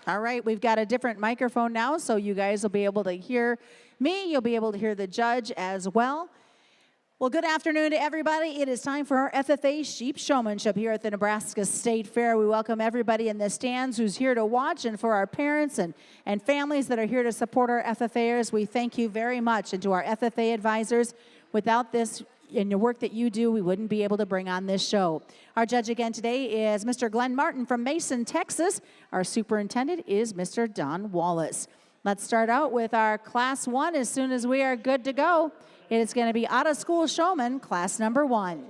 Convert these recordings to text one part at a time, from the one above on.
All right, we've got a different microphone now, so you guys will be able to hear me. You'll be able to hear the judge as well. Well, good afternoon to everybody. It is time for our FFA Sheep Showmanship here at the Nebraska State Fair. We welcome everybody in the stands who's here to watch, and for our parents and families that are here to support our FFAers, we thank you very much. And to our FFA advisors, without this and the work that you do, we wouldn't be able to bring on this show. Our judge again today is Mr. Glenn Martin from Mason, Texas. Our superintendent is Mr. Don Wallace. Let's start out with our Class 1 as soon as we are good to go. It is going to be Out of School Showman, Class number 1.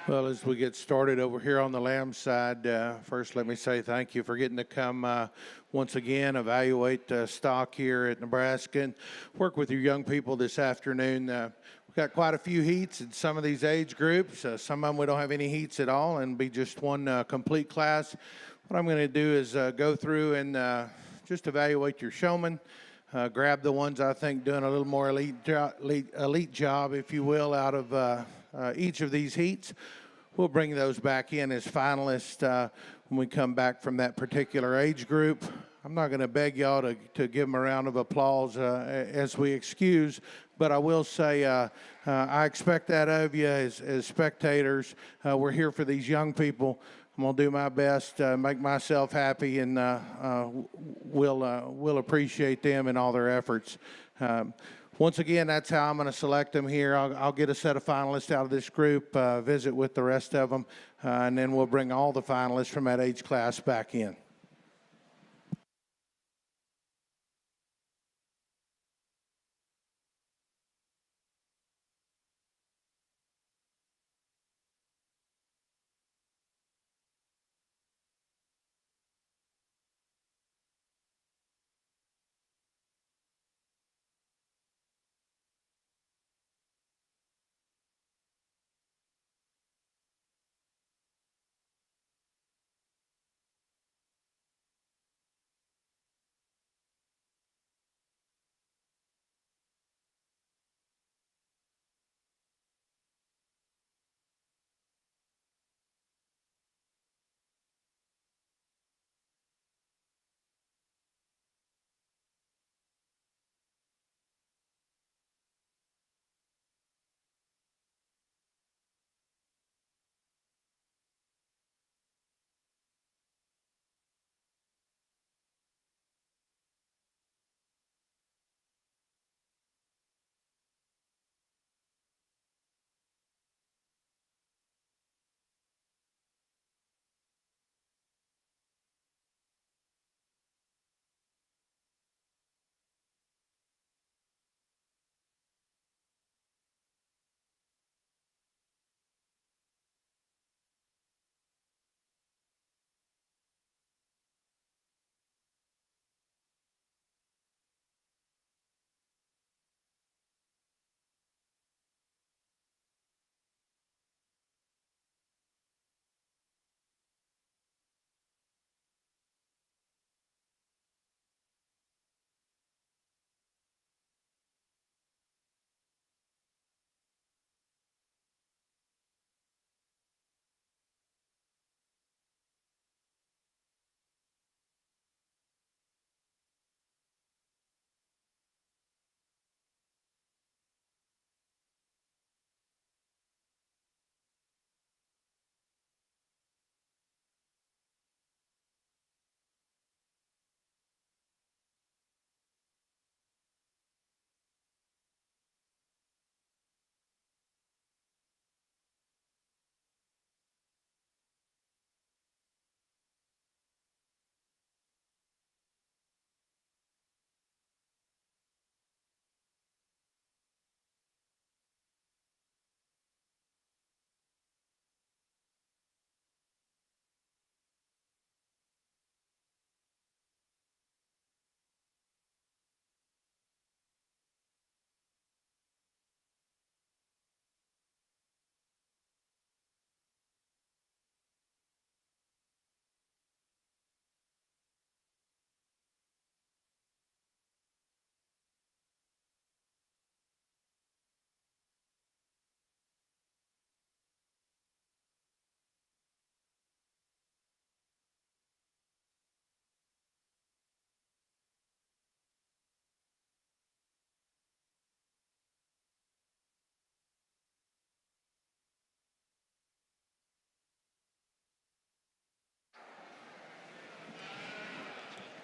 Well, as we get started over here on the Lamb side, first let me say thank you for getting to come once again, evaluate stock here at Nebraska and work with your young people this afternoon. We've got quite a few heats in some of these age groups. Some of them we don't have any heats at all and be just one complete class. What I'm going to do is go through and just evaluate your showman. Grab the ones I think doing a little more elite job, if you will, out of each of these heats. We'll bring those back in as finalists when we come back from that particular age group. I'm not going to beg y'all to give them a round of applause as we excuse, but I will say I expect that of you as spectators. We're here for these young people. I'm going to do my best, make myself happy, and we'll appreciate them and all their efforts. Once again, that's how I'm going to select them here. I'll get a set of finalists out of this group, visit with the rest of them, and then we'll bring all the finalists from that age class back in.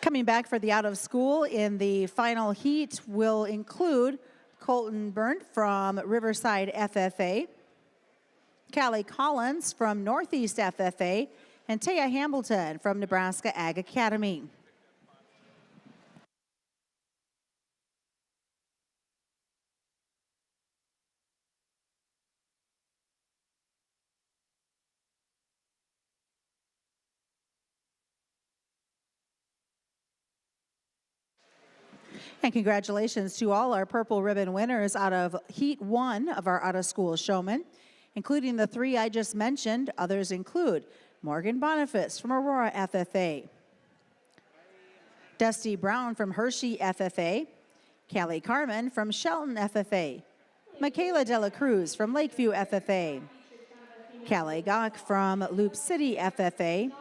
Coming back for the out of school in the final heat will include Colton Burnt from Riverside FFA, Callie Collins from Northeast FFA, and Taya Hamilton from Nebraska Ag Academy. And congratulations to all our purple ribbon winners out of Heat 1 of our out-of-school showman, including the 3 I just mentioned. Others include Morgan Boniface from Aurora FFA, Dusty Brown from Hershey FFA, Callie Carmen from Shelton FFA, Michaela Dela Cruz from Lakeview FFA, Callie Gach from Loop City FFA,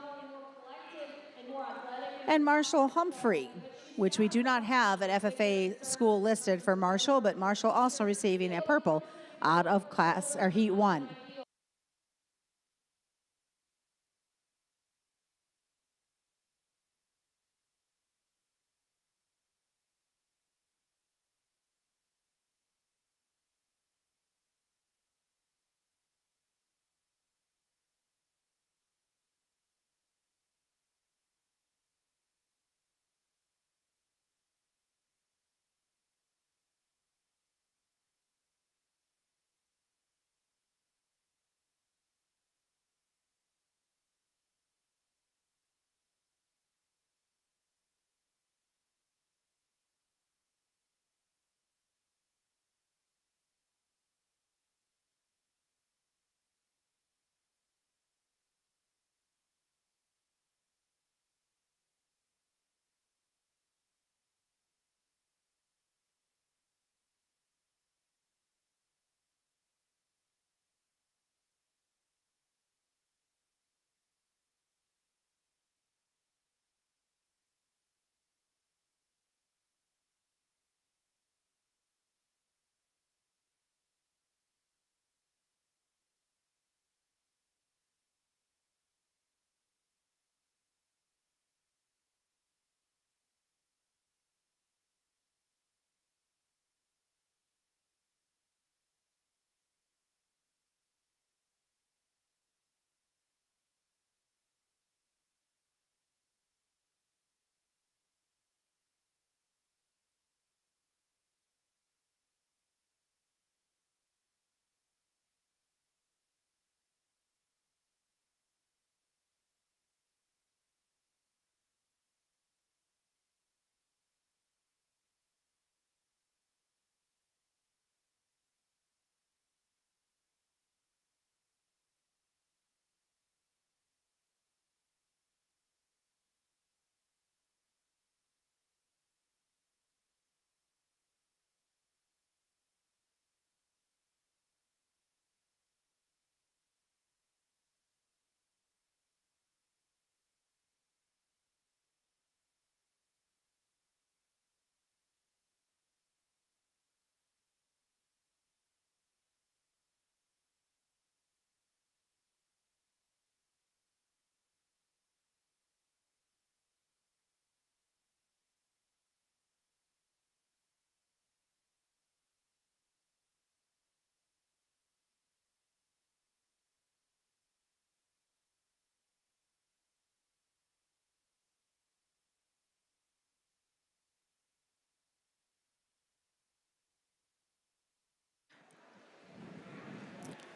and Marshall Humphrey, which we do not have an FFA school listed for Marshall, but Marshall also receiving a purple out of class or Heat 1.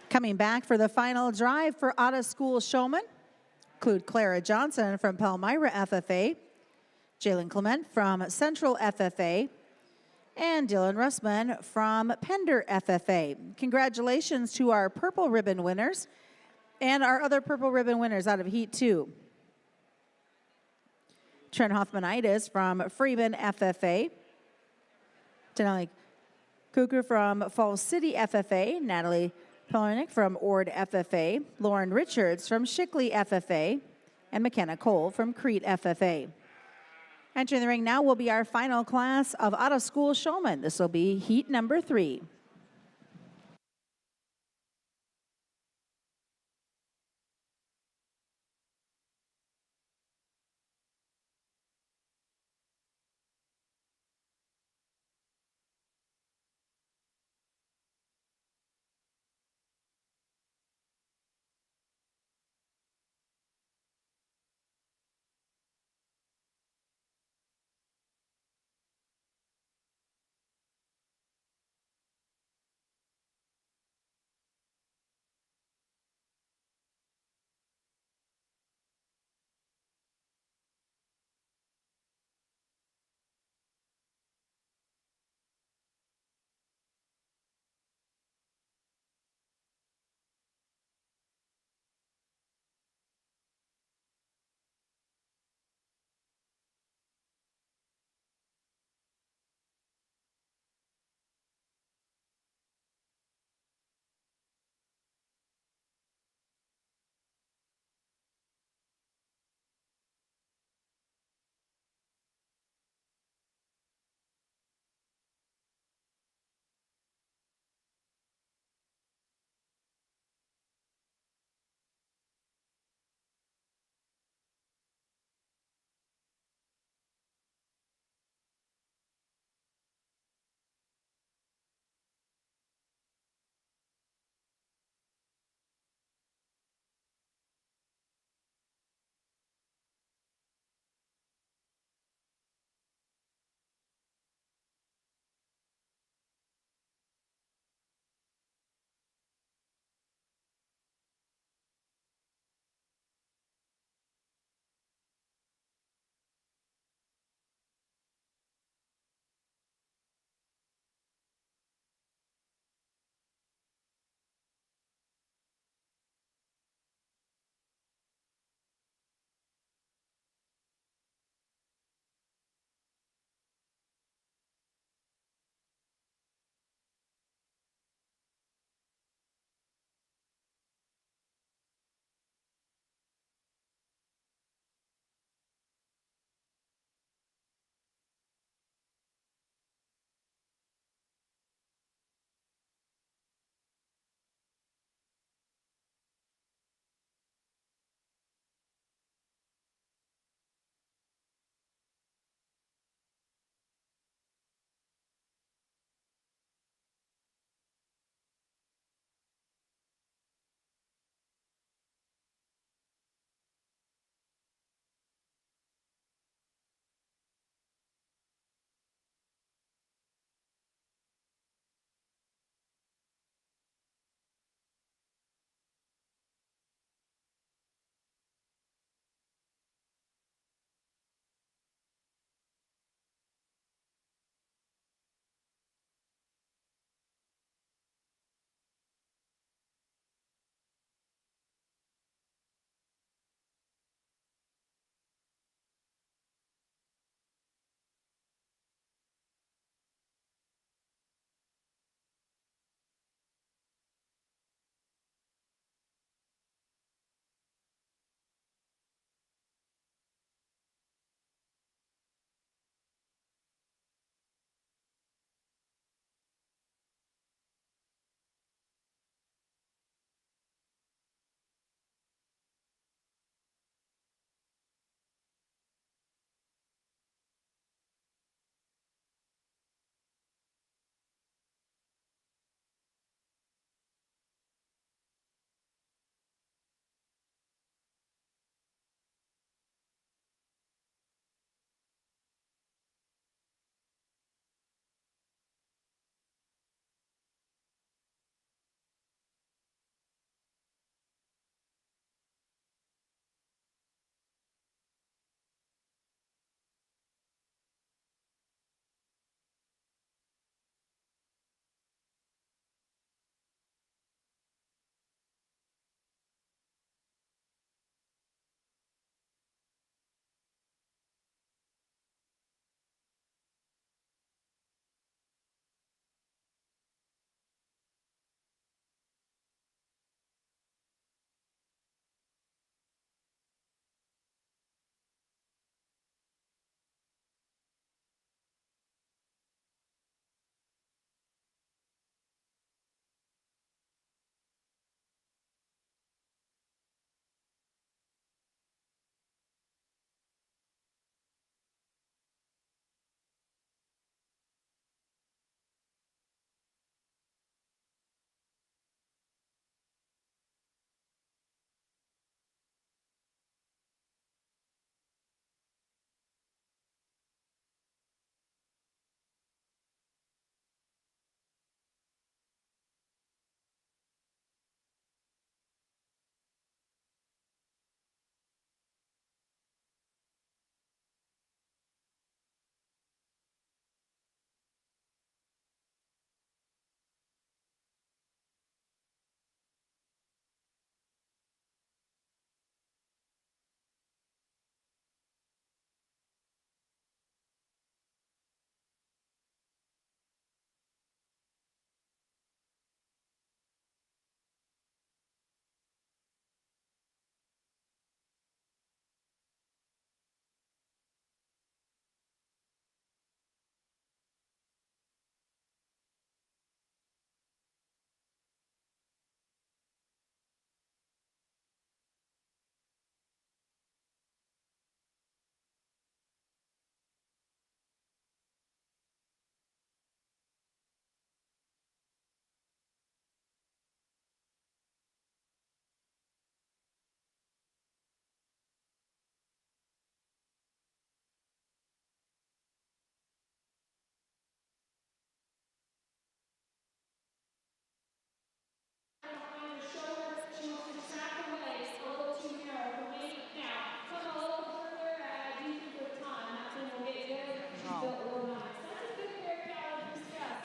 Coming back for the final drive for out-of-school showmen include Clara Johnson from Palmyra FFA, Jalen Clement from Central FFA, and Dylan Russman from Pender FFA. Congratulations to our purple ribbon winners and our other purple ribbon winners out of Heat 2. Trent Hoffmanitis from Freeman FFA, Denali Cougar from Falls City FFA, Natalie Pellernick from Ord FFA, Lauren Richards from Shickley FFA, and McKenna Cole from Crete FFA. Entering the ring now will be our final class of out-of-school showmen. This will be Heat number 3.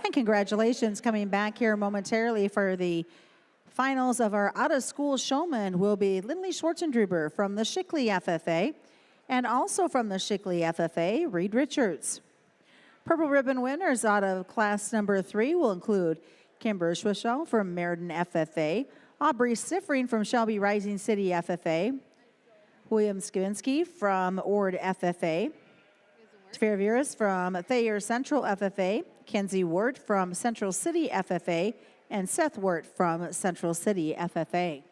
And congratulations, coming back here momentarily for the finals of our out-of-school showman will be Lindley Schwartzendruber from the Shickley FFA, and also from the Shickley FFA, Reed Richards. Purple ribbon winners out of class number 3 will include Kimber Schwischel from Meriden FFA, Aubrey Siffring from Shelby Rising City FFA, William Skowinski from Ord FFA, Tverviras from Thayer Central FFA, Kenzie Wart from Central City FFA, and Seth Wart from Central City FFA.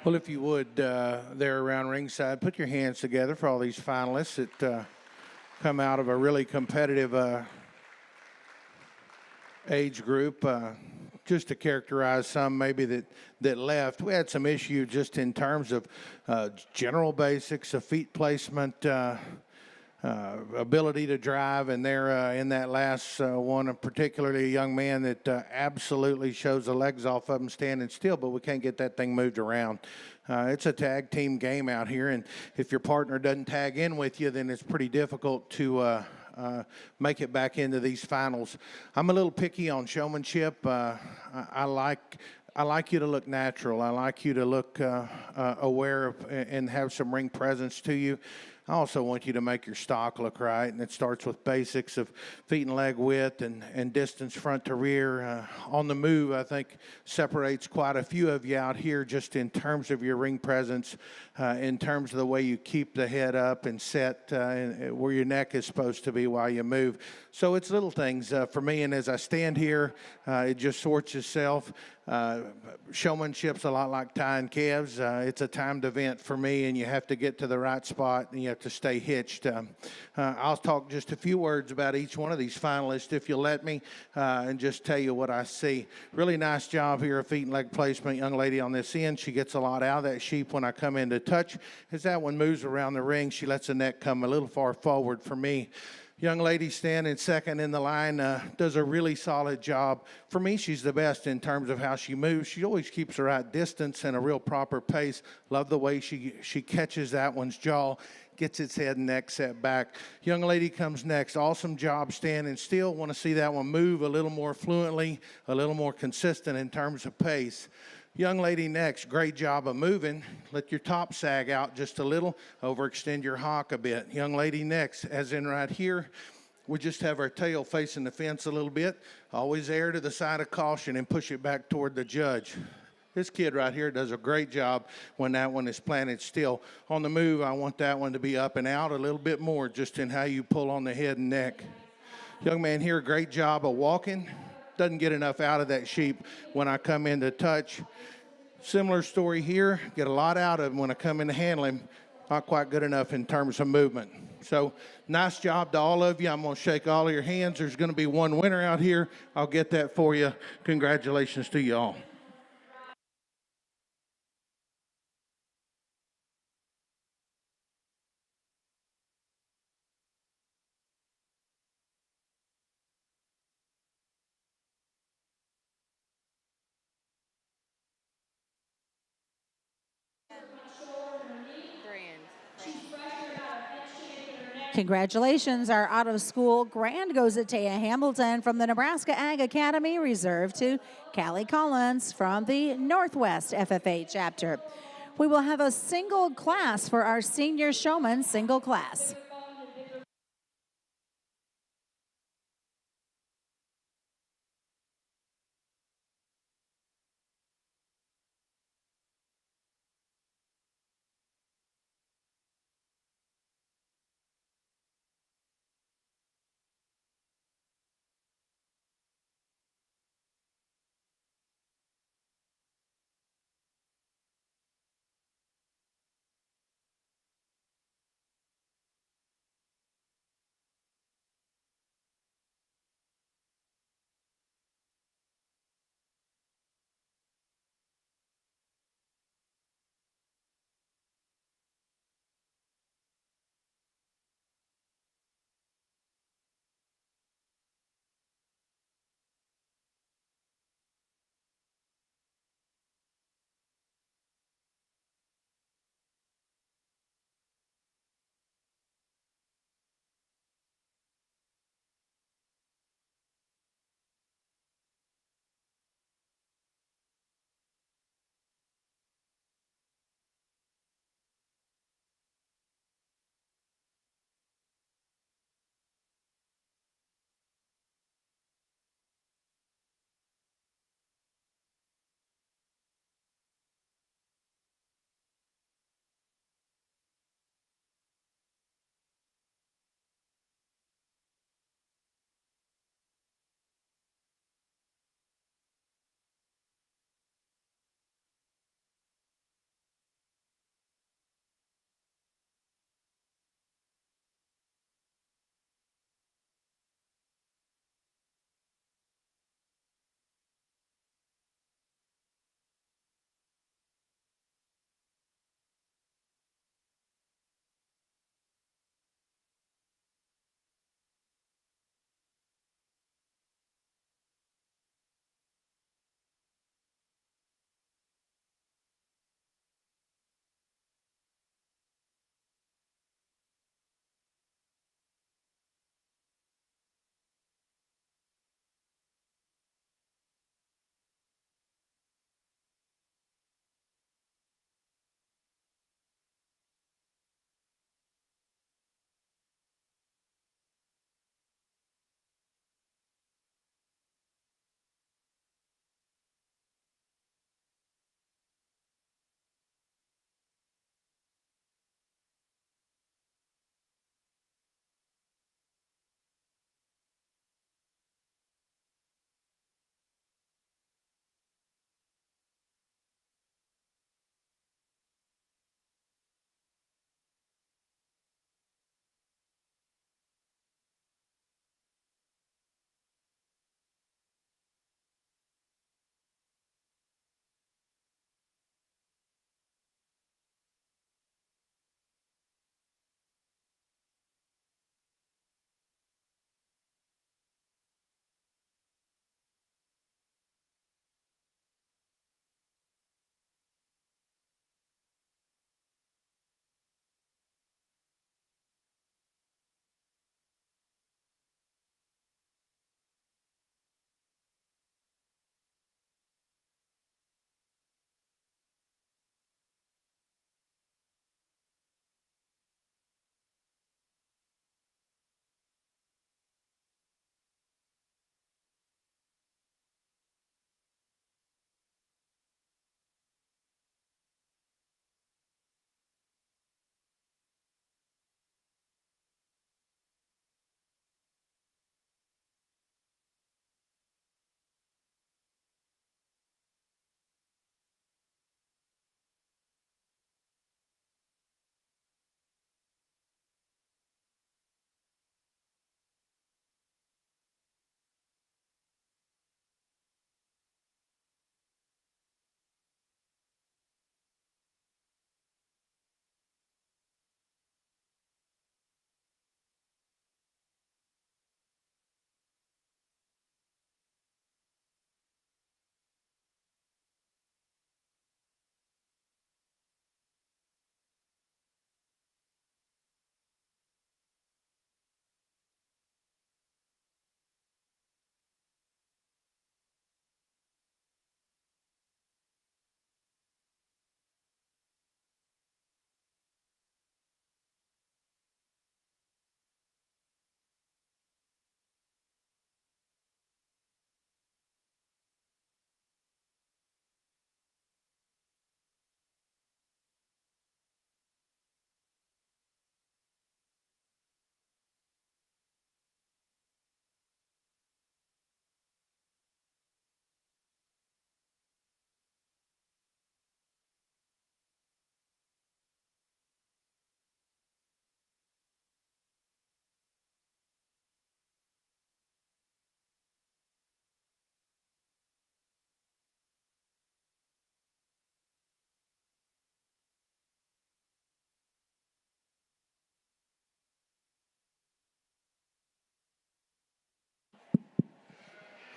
Well, if you would, there around ringside, put your hands together for all these finalists that come out of a really competitive age group. Just to characterize some maybe that left, we had some issue just in terms of general basics of feet placement, ability to drive, and they're in that last one, particularly a young man that absolutely shows the legs off of him standing still, but we can't get that thing moved around. It's a tag team game out here, and if your partner doesn't tag in with you, then it's pretty difficult to make it back into these finals. I'm a little picky on showmanship. I like you to look natural. I like you to look aware of, and have some ring presence to you. I also want you to make your stock look right, and it starts with basics of feet and leg width and distance front to rear. On the move, I think separates quite a few of you out here just in terms of your ring presence, in terms of the way you keep the head up and set where your neck is supposed to be while you move. So it's little things for me, and as I stand here, it just sorts itself. Showmanship's a lot like tying calves. It's a timed event for me, and you have to get to the right spot, and you have to stay hitched. I'll talk just a few words about each one of these finalists, if you'll let me, and just tell you what I see. Really nice job here of feet and leg placement. Young lady on this end, she gets a lot out of that sheep when I come in to touch. As that one moves around the ring, she lets the neck come a little far forward for me. Young lady standing second in the line does a really solid job. For me, she's the best in terms of how she moves. She always keeps the right distance and a real proper pace. Love the way she catches that one's jaw, gets its head and neck set back. Young lady comes next. Awesome job standing still. Want to see that one move a little more fluently, a little more consistent in terms of pace. Young lady next, great job of moving. Let your top sag out just a little, overextend your hock a bit. Young lady next, as in right here, we just have our tail facing the fence a little bit. Always err to the side of caution and push it back toward the judge. This kid right here does a great job when that one is planted still. On the move, I want that one to be up and out a little bit more just in how you pull on the head and neck. Young man here, great job of walking. Doesn't get enough out of that sheep when I come in to touch. Similar story here. Get a lot out of him when I come in to handle him. Not quite good enough in terms of movement. So nice job to all of you. I'm going to shake all of your hands. There's going to be one winner out here. I'll get that for you. Congratulations to you all. Congratulations, our out-of-school grand goes to Taya Hamilton from the Nebraska Ag Academy, reserved to Callie Collins from the Northwest FFA chapter. We will have a single class for our senior showman, single class.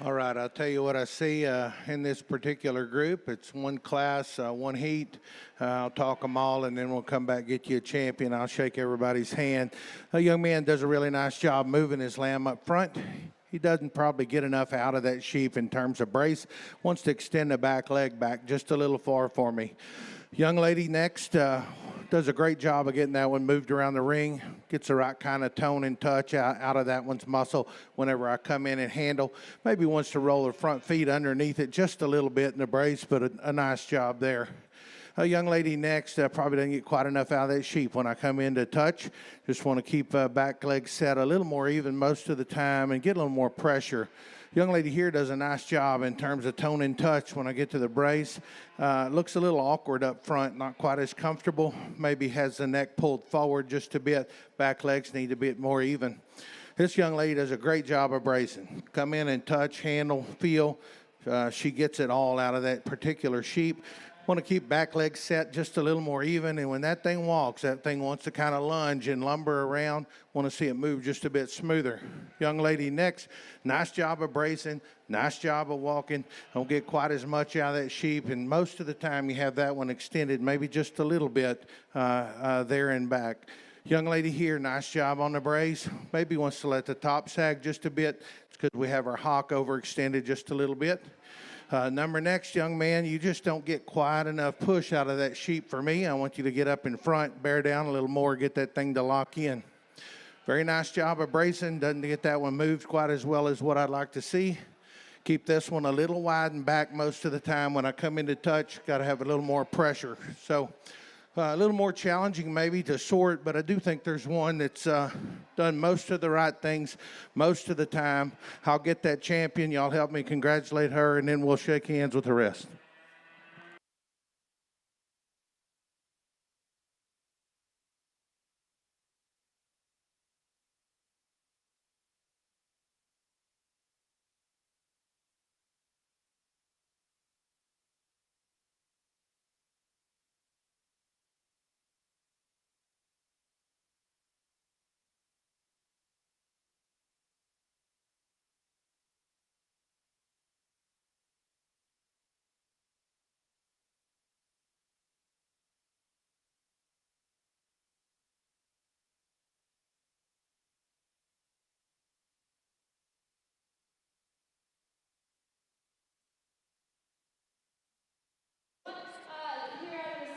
All right, I'll tell you what I see in this particular group. It's one class, one heat. I'll talk them all, and then we'll come back get you a champion. I'll shake everybody's hand. A young man does a really nice job moving his lamb up front. He doesn't probably get enough out of that sheep in terms of brace. Wants to extend the back leg back just a little far for me. Young lady next does a great job of getting that one moved around the ring. Gets the right kind of tone and touch out of that one's muscle whenever I come in and handle. Maybe wants to roll her front feet underneath it just a little bit in the brace, but a nice job there. A young lady next probably doesn't get quite enough out of that sheep when I come in to touch. Just want to keep back leg set a little more even most of the time and get a little more pressure. Young lady here does a nice job in terms of tone and touch when I get to the brace. Looks a little awkward up front, not quite as comfortable. Maybe has the neck pulled forward just a bit. Back legs need to be more even. This young lady does a great job of bracing. Come in and touch, handle, feel. She gets it all out of that particular sheep. Want to keep back legs set just a little more even, and when that thing walks, that thing wants to kind of lunge and lumber around. Want to see it move just a bit smoother. Young lady next, nice job of bracing, nice job of walking. Don't get quite as much out of that sheep, and most of the time you have that one extended maybe just a little bit there and back. Young lady here, nice job on the brace. Maybe wants to let the top sag just a bit. It's because we have our hock overextended just a little bit. Number next, young man, you just don't get quite enough push out of that sheep for me. I want you to get up in front, bear down a little more, get that thing to lock in. Very nice job of bracing. Doesn't get that one moved quite as well as what I'd like to see. Keep this one a little wide and back most of the time. When I come into touch, got to have a little more pressure. So a little more challenging maybe to sort, but I do think there's one that's done most of the right things most of the time. I'll get that champion. Y'all help me congratulate her, and then we'll shake hands with the rest.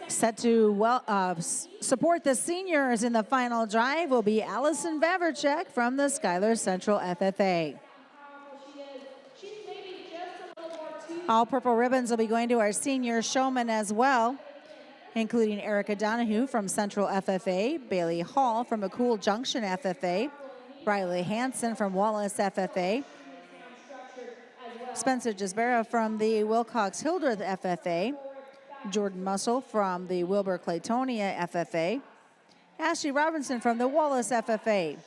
Set to support the seniors in the final drive will be Allison Vavracek from the Schuyler Central FFA. All purple ribbons will be going to our senior showman as well, including Erica Donahue from Central FFA, Bailey Hall from McCool Junction FFA, Riley Hansen from Wallace FFA, Spencer Gisbera from the Wilcox-Hildreth FFA, Jordan Muscle from the Wilbur-Claytonia FFA, Ashley Robinson from the Wallace FFA,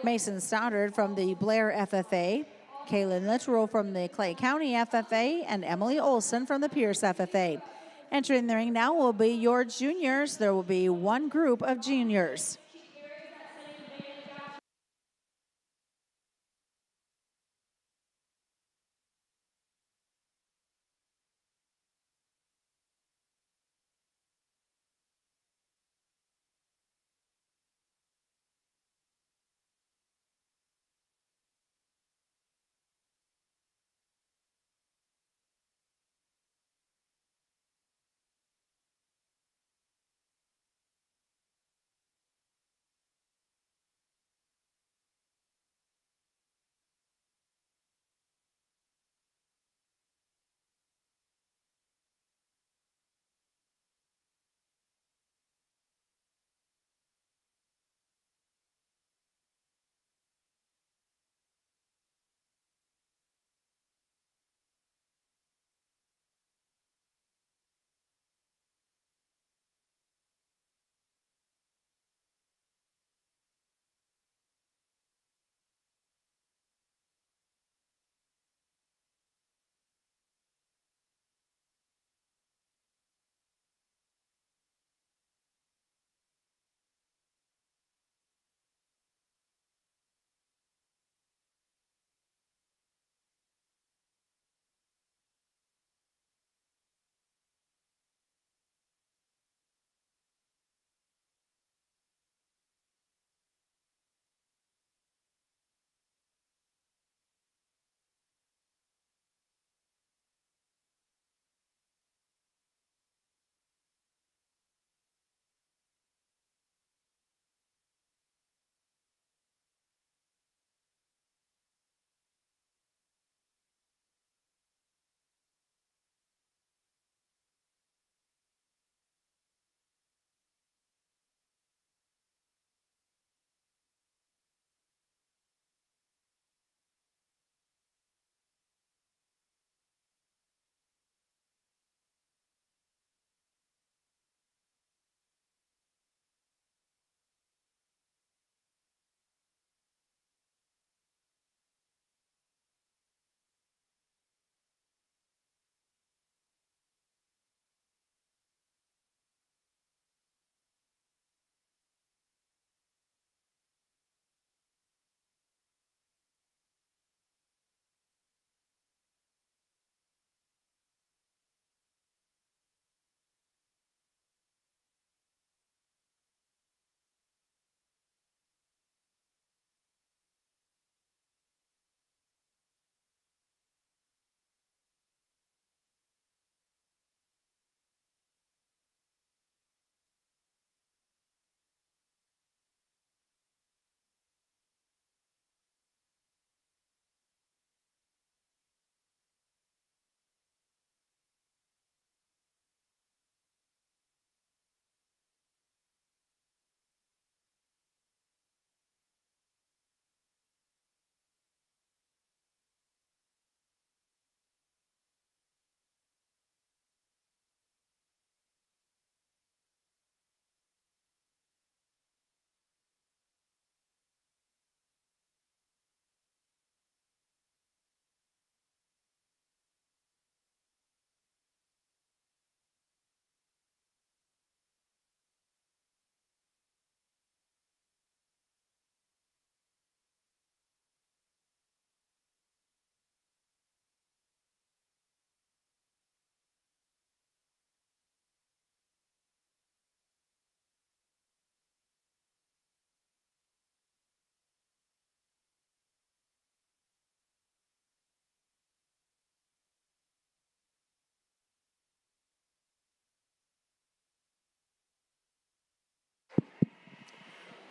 Mason Stoddard from the Blair FFA, Kaylin Littrell from the Clay County FFA, and Emily Olson from the Pierce FFA. Entering the ring now will be your juniors. There will be one group of juniors.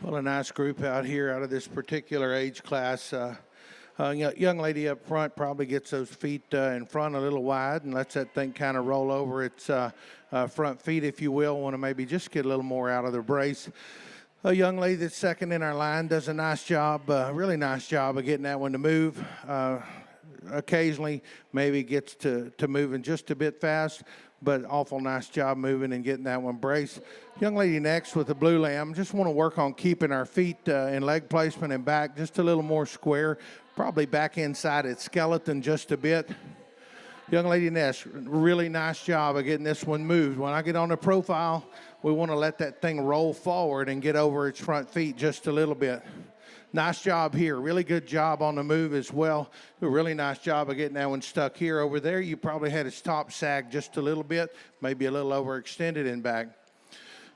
Well, a nice group out here out of this particular age class. Young lady up front probably gets those feet in front a little wide and lets that thing kind of roll over its front feet, if you will. Want to maybe just get a little more out of the brace. A young lady that's second in our line does a nice job, really nice job of getting that one to move. Occasionally maybe gets to moving just a bit fast, but awful nice job moving and getting that one braced. Young lady next with the blue lamb, just want to work on keeping our feet in leg placement and back just a little more square, probably back inside its skeleton just a bit. Young lady next, really nice job of getting this one moved. When I get on the profile, we want to let that thing roll forward and get over its front feet just a little bit. Nice job here. Really good job on the move as well. A really nice job of getting that one stuck here. Over there, you probably had its top sag just a little bit, maybe a little overextended in back.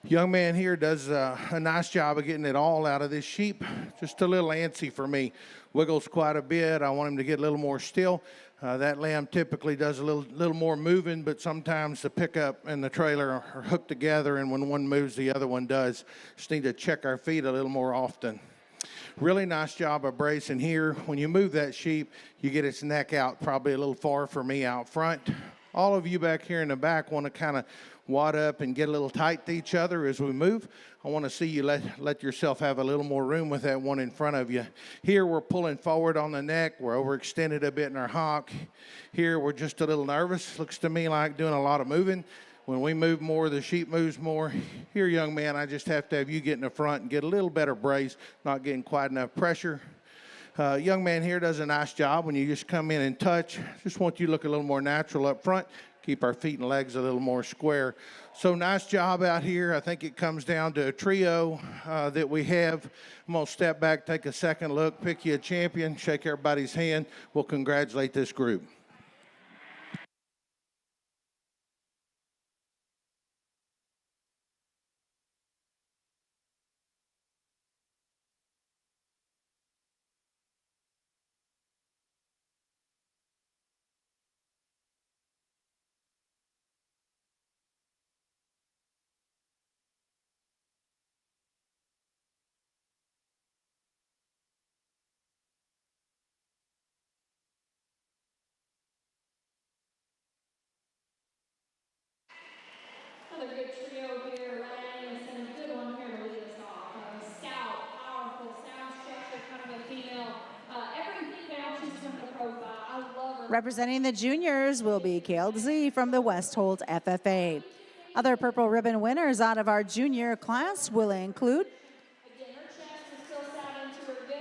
Young man here does a nice job of getting it all out of this sheep. Just a little antsy for me. Wiggles quite a bit. I want him to get a little more still. That lamb typically does a little more moving, but sometimes the pickup and the trailer are hooked together, and when one moves, the other one does. Just need to check our feet a little more often. Really nice job of bracing here. When you move that sheep, you get its neck out probably a little far for me out front. All of you back here in the back want to kind of wad up and get a little tight to each other as we move. I want to see you let yourself have a little more room with that one in front of you. Here we're pulling forward on the neck. We're overextended a bit in our hock. Here we're just a little nervous. Looks to me like doing a lot of moving. When we move more, the sheep moves more. Here, young man, I just have to have you get in the front and get a little better brace, not getting quite enough pressure. Young man here does a nice job when you just come in and touch. Just want you to look a little more natural up front. Keep our feet and legs a little more square. So nice job out here. I think it comes down to a trio that we have. I'm going to step back, take a second look, pick you a champion, shake everybody's hand. We'll congratulate this group. Another good trio here, Lang, and some good one here to lead us off. Scout, powerful, sound structure, kind of a female. Everything matches from the profile. I love her. Representing the juniors will be Kelsey from the Westholt FFA. Other purple ribbon winners out of our junior class will include Again, her chest is still sat into her good.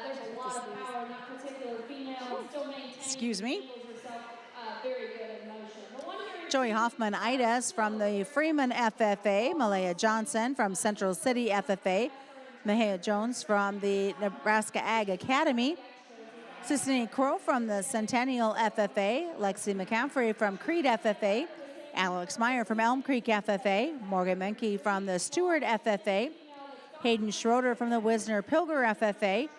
There's a lot of power in that particular female. Still maintaining. Excuse me. Handles herself very good in motion. The one here Joey Hoffman-Ides from the Freeman FFA, Malaya Johnson from Central City FFA, Mahia Jones from the Nebraska Ag Academy, Sissany Crow from the Centennial FFA, Lexi McCaffrey from Creed FFA, Alex Meyer from Elm Creek FFA, Morgan Menke from the Stewart FFA, Hayden Schroeder from the Wisner Pilger FFA,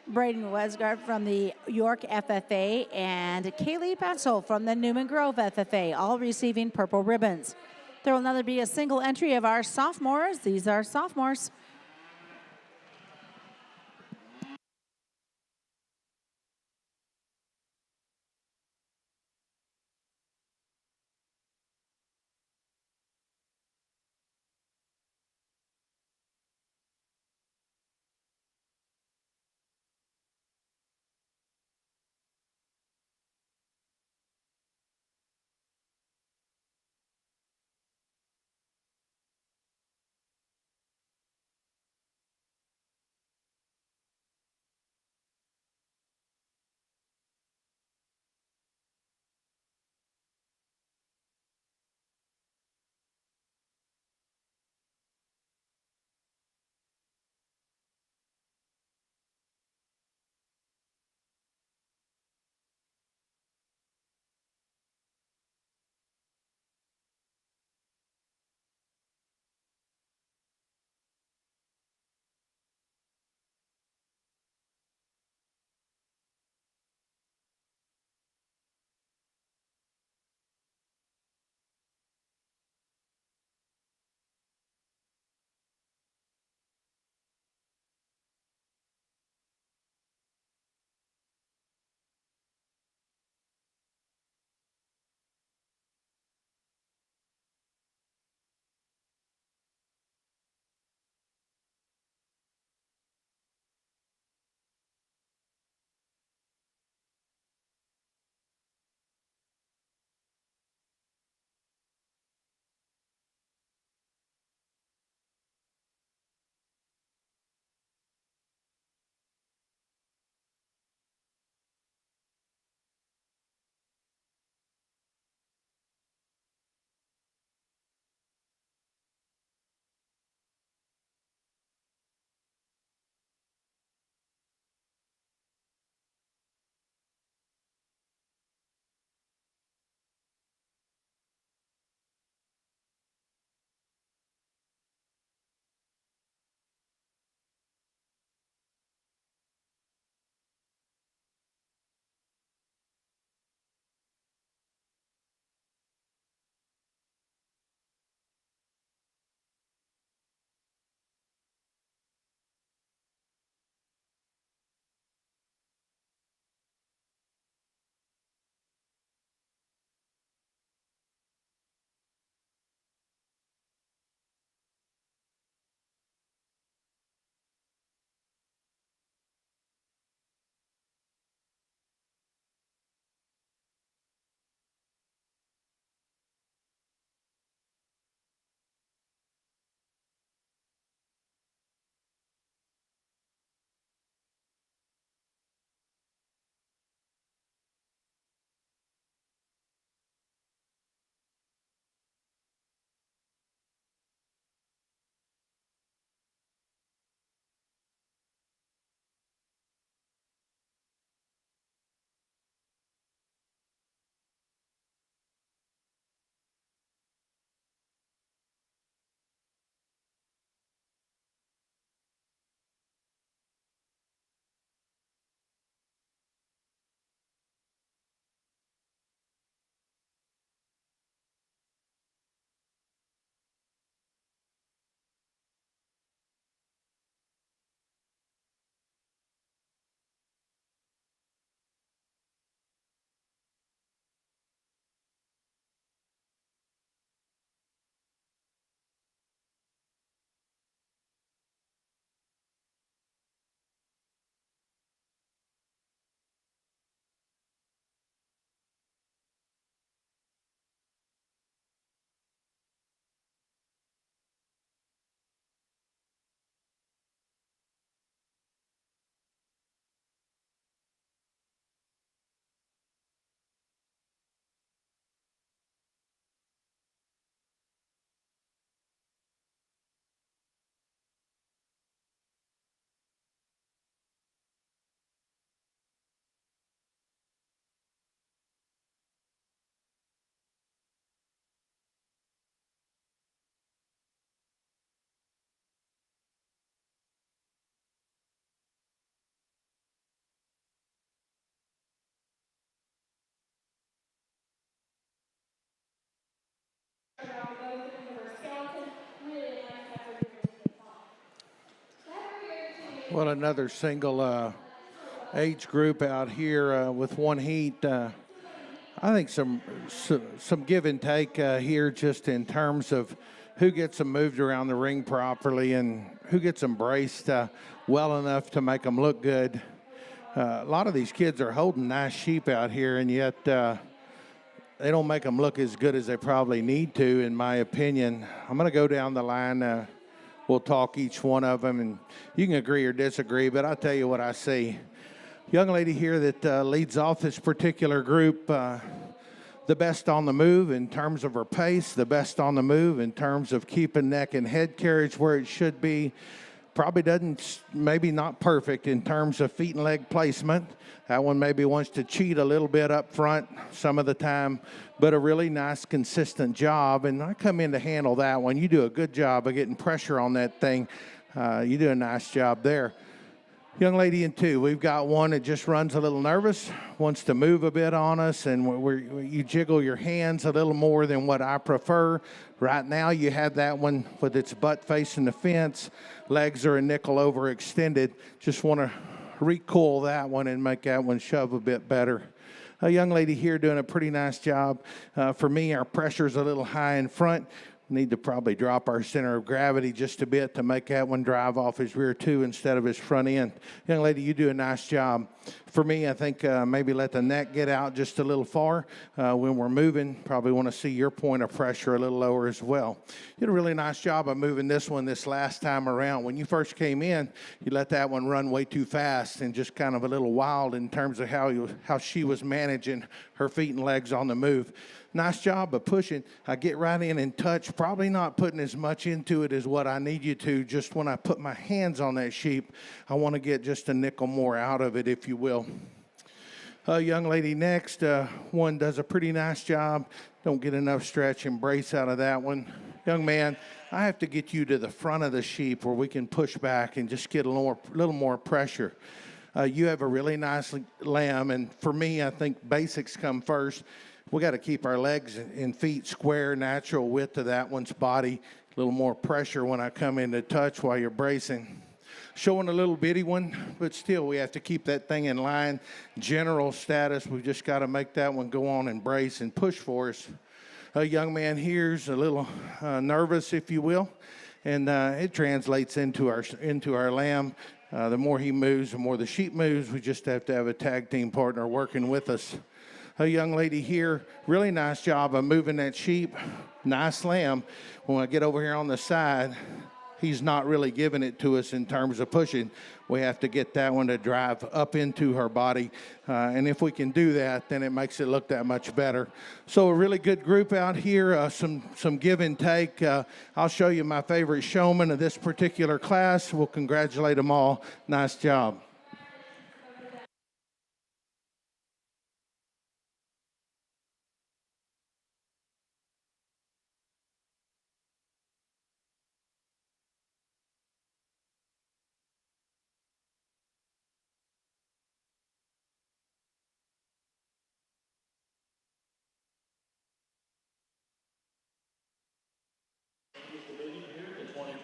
Braden Wesgard from the York FFA, and Kaylee Petzel from the Newman Grove FFA, all receiving purple ribbons. There will another be a single entry of our sophomores. These are sophomores. Well, another single age group out here with one heat. I think some give and take here, just in terms of who gets them moved around the ring properly and who gets them braced well enough to make them look good. A lot of these kids are holding nice sheep out here, and yet they don't make them look as good as they probably need to, in my opinion. I'm going to go down the line. We'll talk each one of them, and you can agree or disagree, but I'll tell you what I see. Young lady here that leads off this particular group, the best on the move in terms of her pace, the best on the move in terms of keeping neck and head carriage where it should be. Probably doesn't, maybe not perfect in terms of feet and leg placement. That one maybe wants to cheat a little bit up front some of the time, but a really nice, consistent job. And I come in to handle that one. You do a good job of getting pressure on that thing. You do a nice job there. Young lady in two, we've got one that just runs a little nervous, wants to move a bit on us, and you jiggle your hands a little more than what I prefer. Right now you have that one with its butt facing the fence, legs are a nickel overextended. Just want to recoil that one and make that one shove a bit better. A young lady here doing a pretty nice job. For me, our pressure's a little high in front. Need to probably drop our center of gravity just a bit to make that one drive off his rear two instead of his front end. Young lady, you do a nice job. For me, I think maybe let the neck get out just a little far. When we're moving, probably want to see your point of pressure a little lower as well. You did a really nice job of moving this one this last time around. When you first came in, you let that one run way too fast and just kind of a little wild in terms of how she was managing her feet and legs on the move. Nice job of pushing. I get right in and touch, probably not putting as much into it as what I need you to. Just when I put my hands on that sheep, I want to get just a nickel more out of it, if you will. Young lady next, one does a pretty nice job. Don't get enough stretch and brace out of that one. Young man, I have to get you to the front of the sheep where we can push back and just get a little more pressure. You have a really nice lamb, and for me, I think basics come first. We got to keep our legs and feet square, natural width of that one's body. A little more pressure when I come in to touch while you're bracing. Showing a little bitty one, but still we have to keep that thing in line. General status, we just got to make that one go on and brace and push for us. A young man here's a little nervous, if you will, and it translates into our lamb. The more he moves, the more the sheep moves. We just have to have a tag team partner working with us. A young lady here, really nice job of moving that sheep. Nice lamb. When I get over here on the side, he's not really giving it to us in terms of pushing. We have to get that one to drive up into her body. And if we can do that, then it makes it look that much better. So a really good group out here, some give and take. I'll show you my favorite showman of this particular class. We'll congratulate them all. Nice job.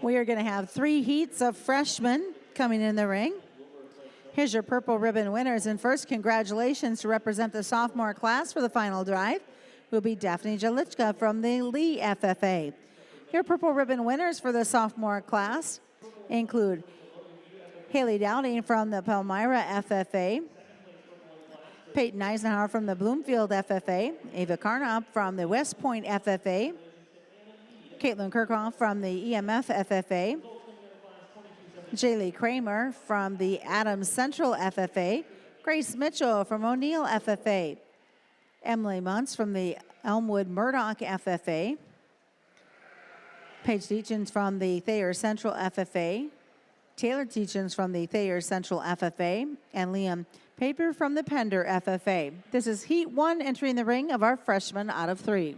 We are going to have 3 heats of freshmen coming in the ring. Here's your purple ribbon winners. And first, congratulations to represent the sophomore class for the final drive will be Daphne Jalichka from the Lee FFA. Your purple ribbon winners for the sophomore class include Haley Dowding from the Palmyra FFA, Peyton Eisenhower from the Bloomfield FFA, Ava Carnop from the West Point FFA, Caitlin Kirkhoff from the EMF FFA, Jaylee Kramer from the Adams Central FFA, Grace Mitchell from O'Neill FFA, Emily Muntz from the Elmwood Murdoch FFA, Paige Deachens from the Thayer Central FFA, Taylor Deachens from the Thayer Central FFA, and Liam Paper from the Pender FFA. This is Heat 1 entering the ring of our freshmen out of 3.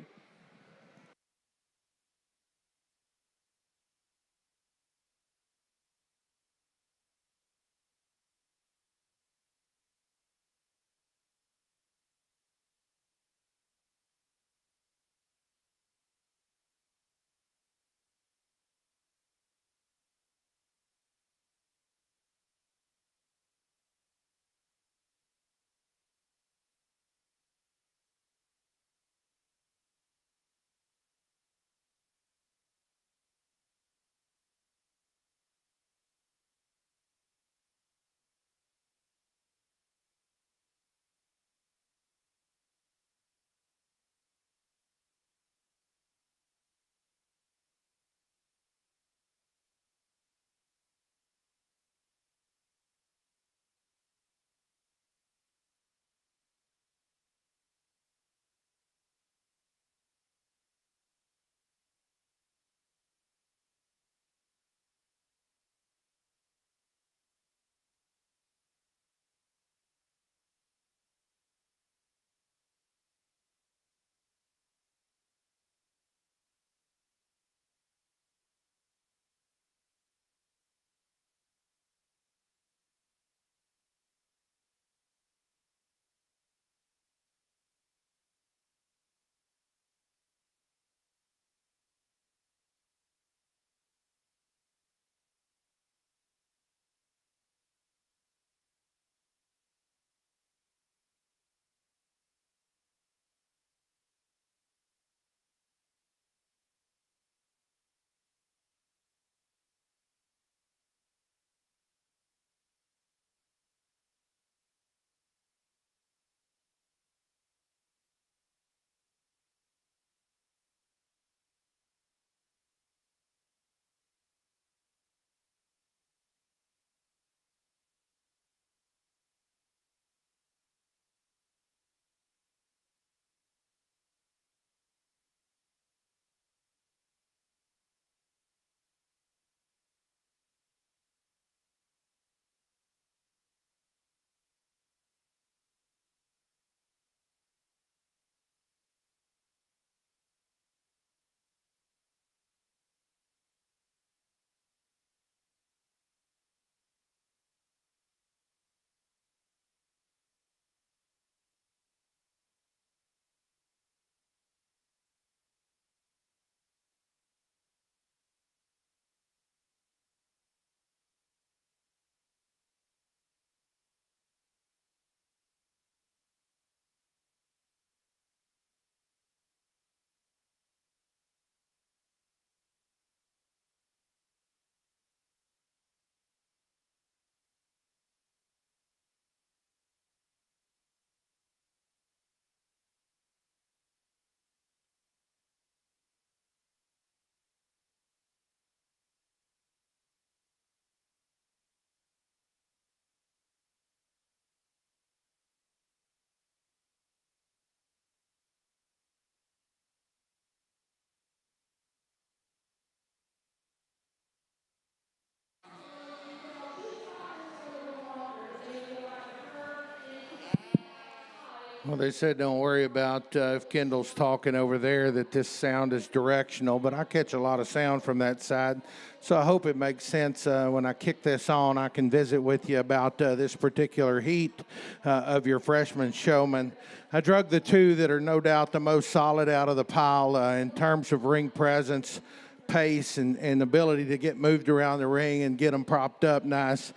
Well, they said don't worry about if Kendall's talking over there that this sound is directional, but I catch a lot of sound from that side. So I hope it makes sense when I kick this on, I can visit with you about this particular heat of your freshman showman. I drug the two that are no doubt the most solid out of the pile in terms of ring presence, pace, and ability to get moved around the ring and get them propped up nice.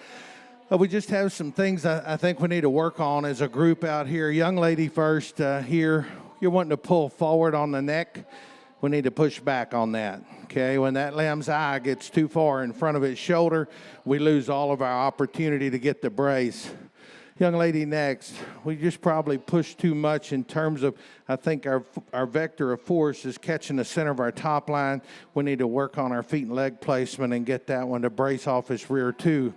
We just have some things I think we need to work on as a group out here. Young lady first here, you're wanting to pull forward on the neck. We need to push back on that, okay? When that lamb's eye gets too far in front of its shoulder, we lose all of our opportunity to get the brace. Young lady next, we just probably push too much in terms of, I think our vector of force is catching the center of our top line. We need to work on our feet and leg placement and get that one to brace off its rear too.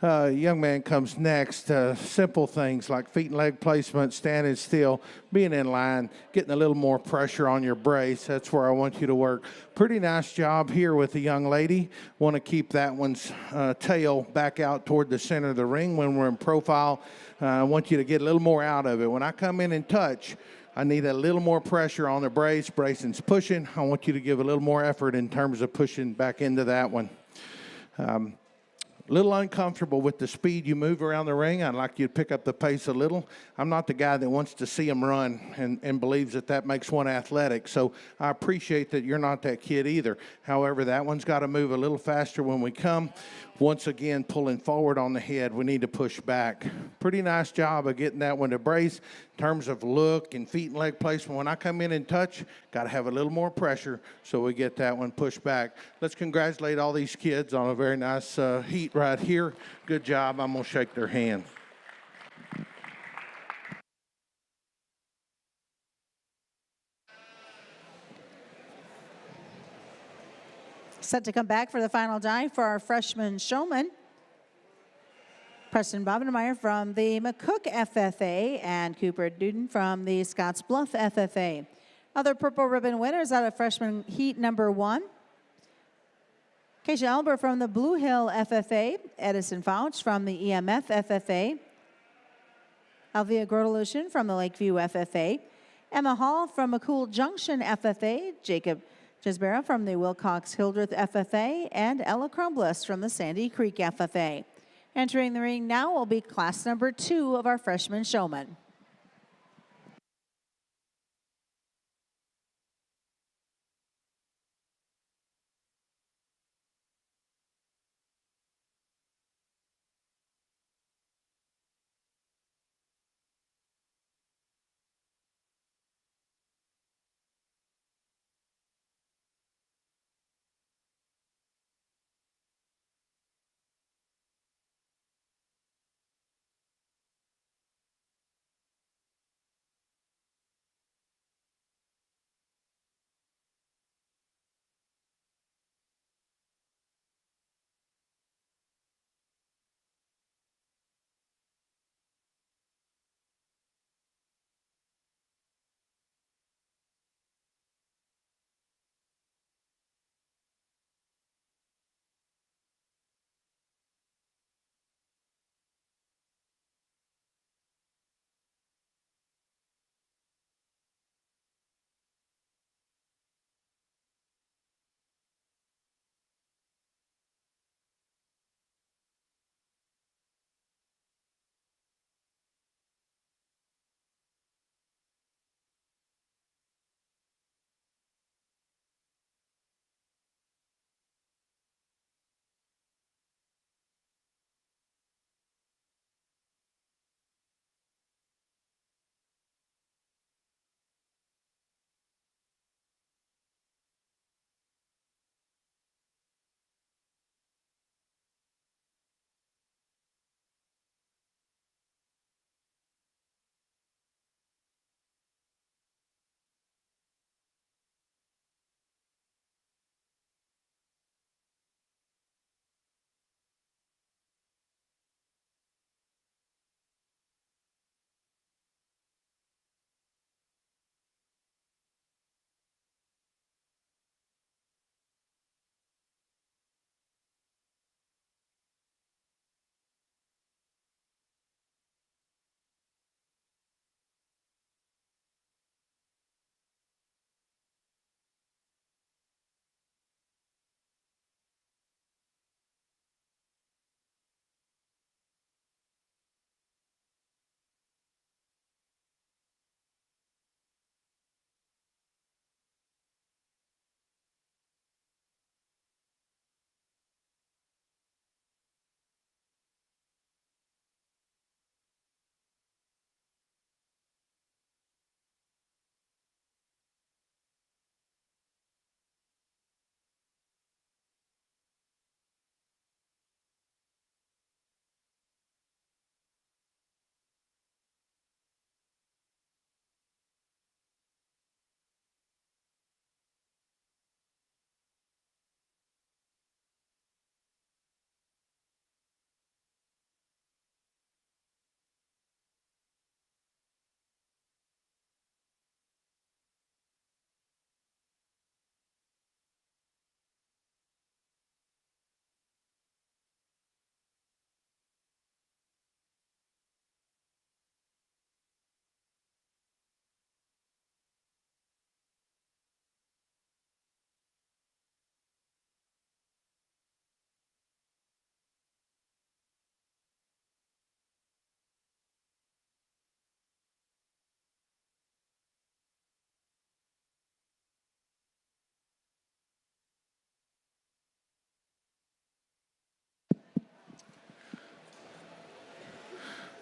Young man comes next. Simple things like feet and leg placement, standing still, being in line, getting a little more pressure on your brace. That's where I want you to work. Pretty nice job here with the young lady. Want to keep that one's tail back out toward the center of the ring when we're in profile. I want you to get a little more out of it. When I come in and touch, I need a little more pressure on the brace. Bracing's pushing. I want you to give a little more effort in terms of pushing back into that one. A little uncomfortable with the speed you move around the ring. I'd like you to pick up the pace a little. I'm not the guy that wants to see them run and believes that makes one athletic. So I appreciate that you're not that kid either. However, that one's got to move a little faster when we come. Once again, pulling forward on the head, we need to push back. Pretty nice job of getting that one to brace. In terms of look and feet and leg placement, when I come in and touch, got to have a little more pressure so we get that one pushed back. Let's congratulate all these kids on a very nice heat right here. Good job. I'm going to shake their hand. Set to come back for the final dive for our freshman showman. Preston Bobenmeyer from the McCook FFA and Cooper Duden from the Scottsbluff FFA. Other purple ribbon winners out of freshman heat number 1. Keisha Elber from the Blue Hill FFA. Edison Fouch from the EMF FFA. Alvia Grodelution from the Lakeview FFA. Emma Hall from McCool Junction FFA. Jacob Jesbera from the Wilcox Hildreth FFA. And Ella Crumbliss from the Sandy Creek FFA. Entering the ring now will be class number 2 of our freshman showman.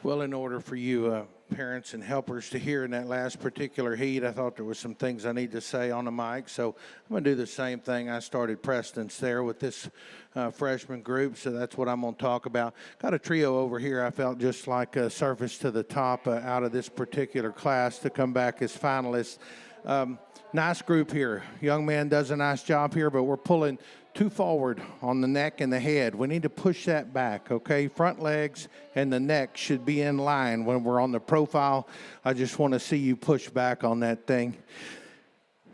Well, in order for you parents and helpers to hear in that last particular heat, I thought there was some things I need to say on the mic. So I'm going to do the same thing I started Preston's there with this freshman group. So that's what I'm going to talk about. Got a trio over here. I felt just like a surface to the top out of this particular class to come back as finalists. Nice group here. Young man does a nice job here, but we're pulling too forward on the neck and the head. We need to push that back, okay? Front legs and the neck should be in line when we're on the profile. I just want to see you push back on that thing.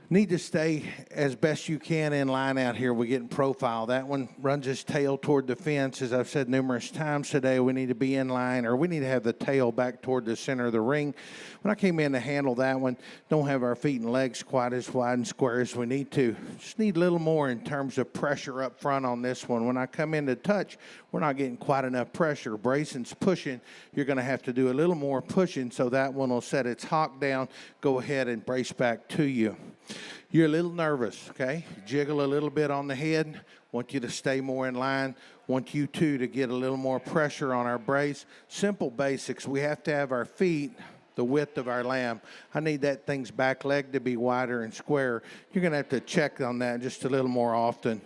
Need to stay as best you can in line out here. We're getting profile. That one runs his tail toward the fence. As I've said numerous times today, we need to be in line, or we need to have the tail back toward the center of the ring. When I came in to handle that one, don't have our feet and legs quite as wide and square as we need to. Just need a little more in terms of pressure up front on this one. When I come in to touch, we're not getting quite enough pressure. Brayson's pushing. You're going to have to do a little more pushing so that one will set its hock down. Go ahead and brace back to you. You're a little nervous, okay? Jiggle a little bit on the head. Want you to stay more in line. Want you two to get a little more pressure on our brace. Simple basics. We have to have our feet the width of our lamb. I need that thing's back leg to be wider and square. You're going to have to check on that just a little more often.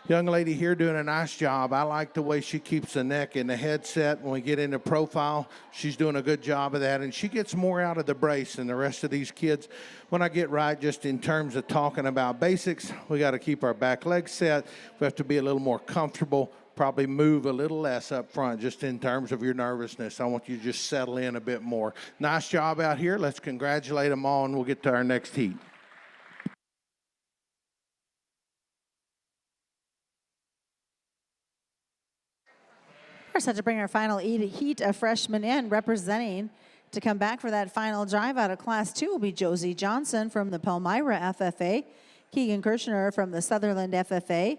Young lady here doing a nice job. I like the way she keeps the neck in the head set. When we get into profile, she's doing a good job of that, and she gets more out of the brace than the rest of these kids. When I get right, just in terms of talking about basics, we got to keep our back leg set. We have to be a little more comfortable, probably move a little less up front just in terms of your nervousness. I want you to just settle in a bit more. Nice job out here. Let's congratulate them all, and we'll get to our next heat. We're set to bring our final heat of freshmen in. Representing to come back for that final drive out of Class 2 will be Josie Johnson from the Palmyra FFA, Keegan Kirshner from the Sutherland FFA,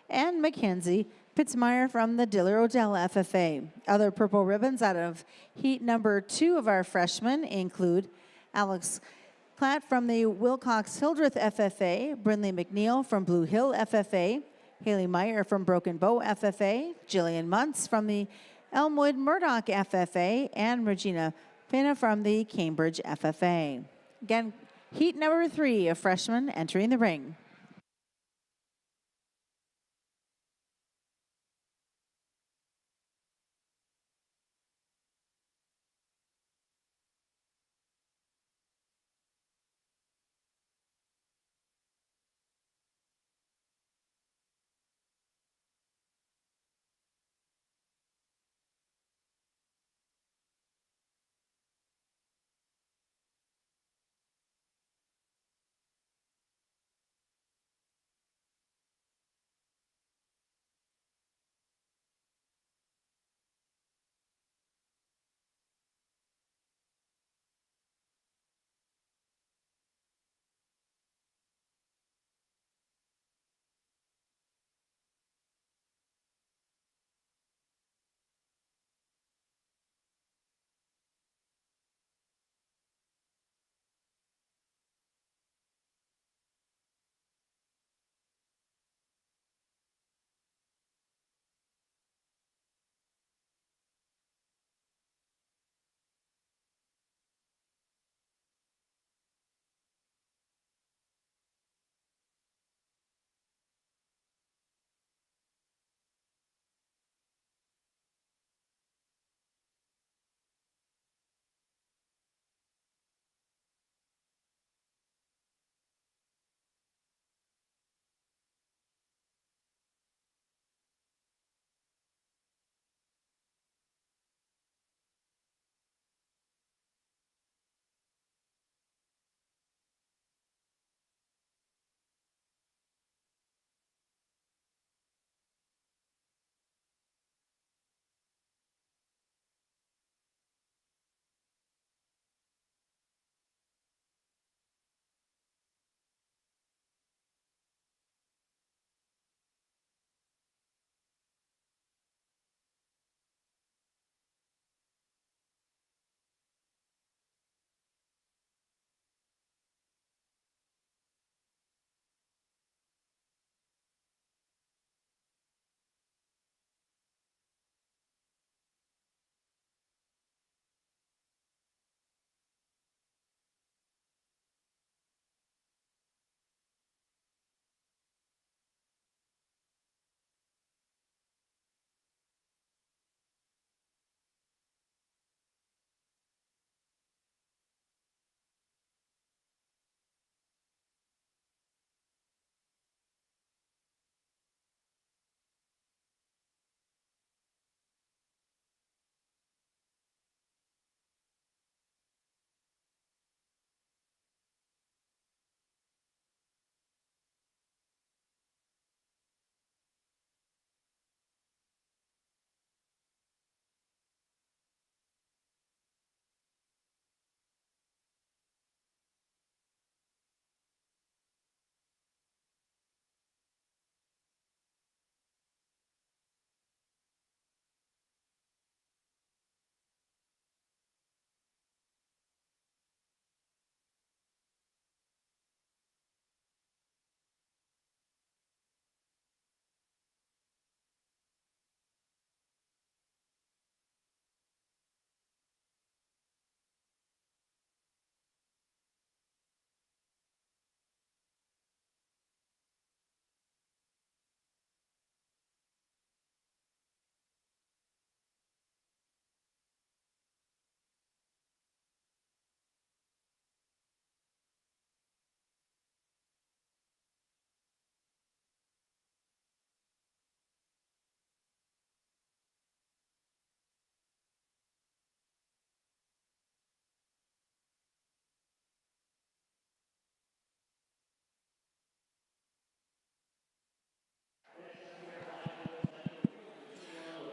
and Mackenzie Pitzmeyer from the Diller Odell FFA. Other purple ribbons out of heat number 2 of our freshmen include Alex Klatt from the Wilcox-Hildreth FFA, Brindley McNeil from Blue Hill FFA, Haley Meyer from Broken Bow FFA, Jillian Muntz from the Elmwood Murdoch FFA, and Regina Pena from the Cambridge FFA. Again, heat number 3 of freshmen entering the ring.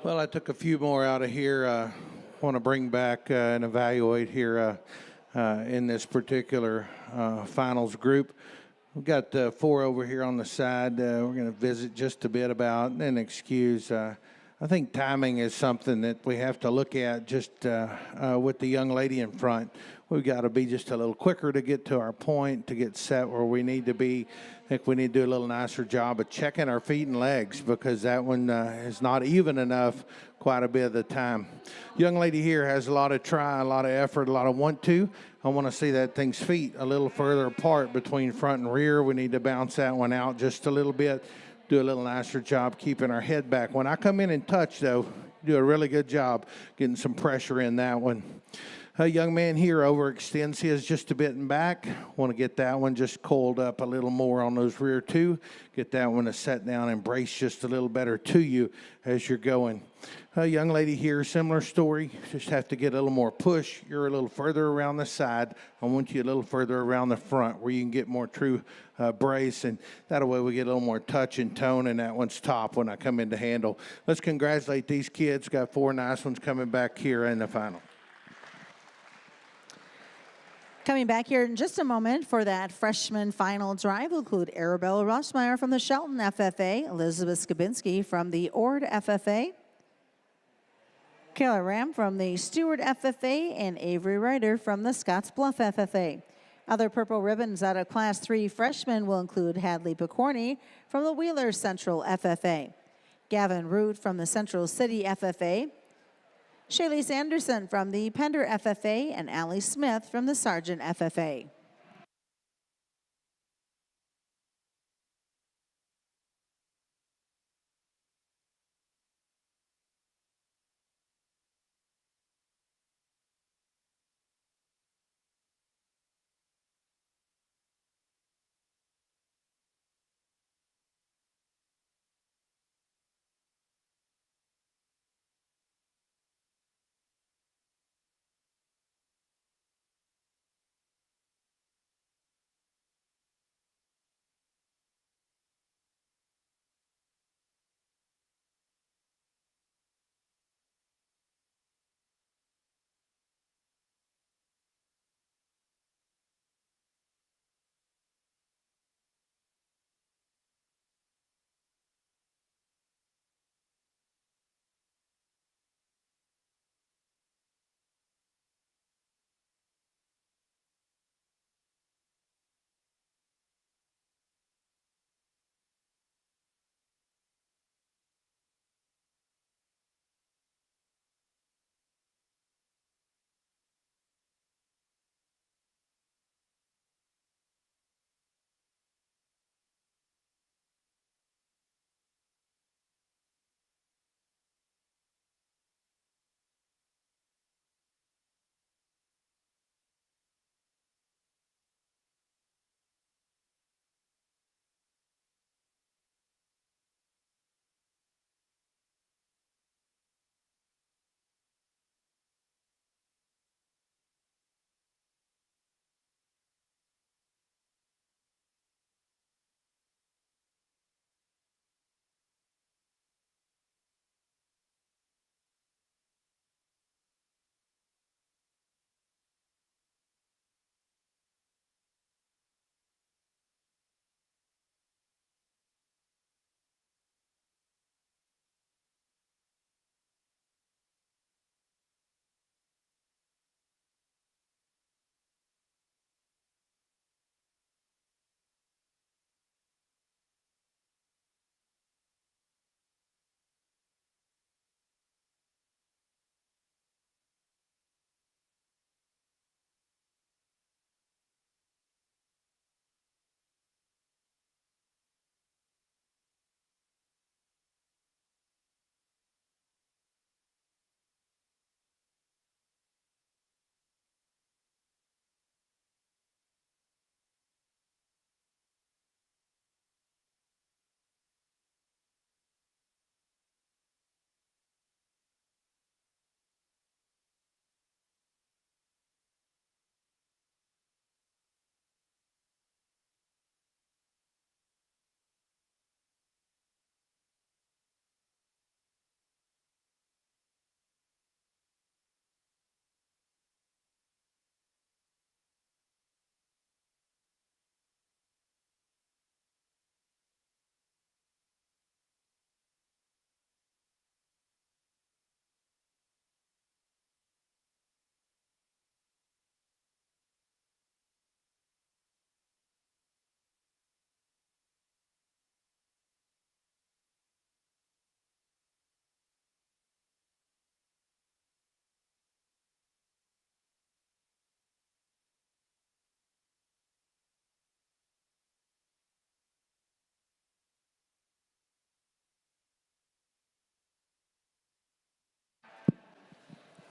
Well, I took a few more out of here. Want to bring back and evaluate here in this particular finals group. We've got 4 over here on the side. We're going to visit just a bit about and then excuse. I think timing is something that we have to look at just with the young lady in front. We've got to be just a little quicker to get to our point, to get set where we need to be. I think we need to do a little nicer job of checking our feet and legs because that one is not even enough quite a bit of the time. Young lady here has a lot of try, a lot of effort, a lot of want to. I want to see that thing's feet a little further apart between front and rear. We need to bounce that one out just a little bit, do a little nicer job keeping our head back. When I come in and touch, though, do a really good job getting some pressure in that one. A young man here overextends his just a bit in back. Want to get that one just coiled up a little more on those rear two. Get that one to set down and brace just a little better to you as you're going. A young lady here, similar story. Just have to get a little more push. You're a little further around the side. I want you a little further around the front where you can get more true brace. And that way we get a little more touch and tone. And that one's top when I come in to handle. Let's congratulate these kids. Got 4 nice ones coming back here in the final. Coming back here in just a moment for that freshman final drive will include Arabella Rossmeyer from the Shelton FFA, Elizabeth Skabinski from the Ord FFA, Kayla Ram from the Stewart FFA, and Avery Ryder from the Scottsbluff FFA. Other purple ribbons out of Class 3 freshmen will include Hadley Picorni from the Wheeler Central FFA, Gavin Root from the Central City FFA, Shaylee Sanderson from the Pender FFA, and Allie Smith from the Sargent FFA.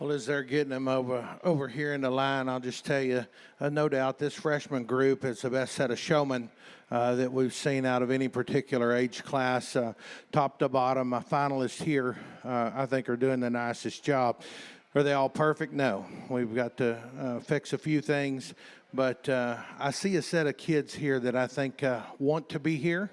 Well, as they're getting them over here in the line, I'll just tell you, no doubt this freshman group is the best set of showmen that we've seen out of any particular age class, top to bottom. My finalists here, I think, are doing the nicest job. Are they all perfect? No. We've got to fix a few things, but I see a set of kids here that I think want to be here.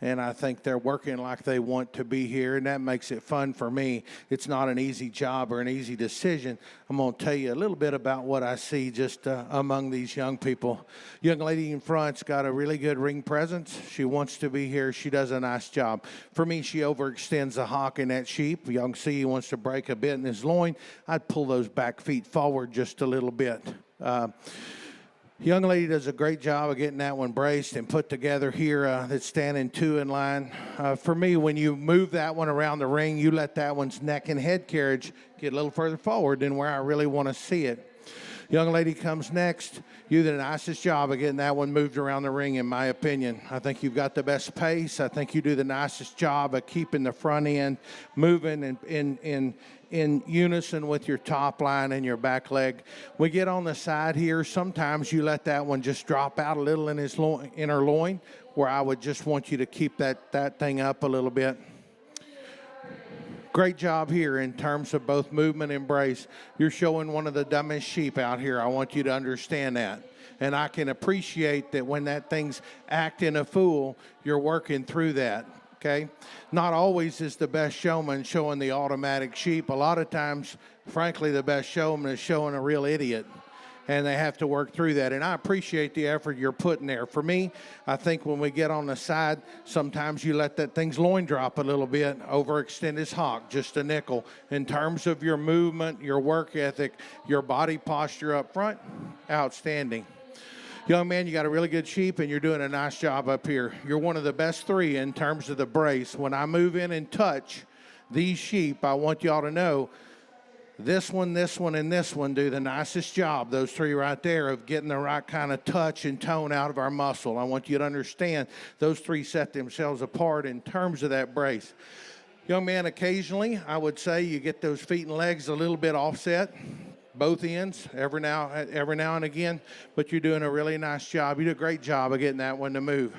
And I think they're working like they want to be here, and that makes it fun for me. It's not an easy job or an easy decision. I'm going to tell you a little bit about what I see just among these young people. Young lady in front's got a really good ring presence. She wants to be here. She does a nice job. For me, she overextends the hock in that sheep. You can see he wants to break a bit in his loin. I'd pull those back feet forward just a little bit. Young lady does a great job of getting that one braced and put together here. That's standing 2 in line. For me, when you move that one around the ring, you let that one's neck and head carriage get a little further forward than where I really want to see it. Young lady comes next. You did the nicest job of getting that one moved around the ring, in my opinion. I think you've got the best pace. I think you do the nicest job of keeping the front end moving in unison with your top line and your back leg. We get on the side here. Sometimes you let that one just drop out a little in his inner loin, where I would just want you to keep that thing up a little bit. Great job here in terms of both movement and brace. You're showing one of the dumbest sheep out here. I want you to understand that. And I can appreciate that when that thing's acting a fool, you're working through that, okay? Not always is the best showman showing the automatic sheep. A lot of times, frankly, the best showman is showing a real idiot. And they have to work through that. And I appreciate the effort you're putting there. For me, I think when we get on the side, sometimes you let that thing's loin drop a little bit, overextend his hock, just a nickel. In terms of your movement, your work ethic, your body posture up front, outstanding. Young man, you got a really good sheep, and you're doing a nice job up here. You're one of the best 3 in terms of the brace. When I move in and touch these sheep, I want y'all to know this one, and this one do the nicest job, those 3 right there, of getting the right kind of touch and tone out of our muscle. I want you to understand those 3 set themselves apart in terms of that brace. Young man, occasionally, I would say you get those feet and legs a little bit offset, both ends, every now and again, but you're doing a really nice job. You did a great job of getting that one to move.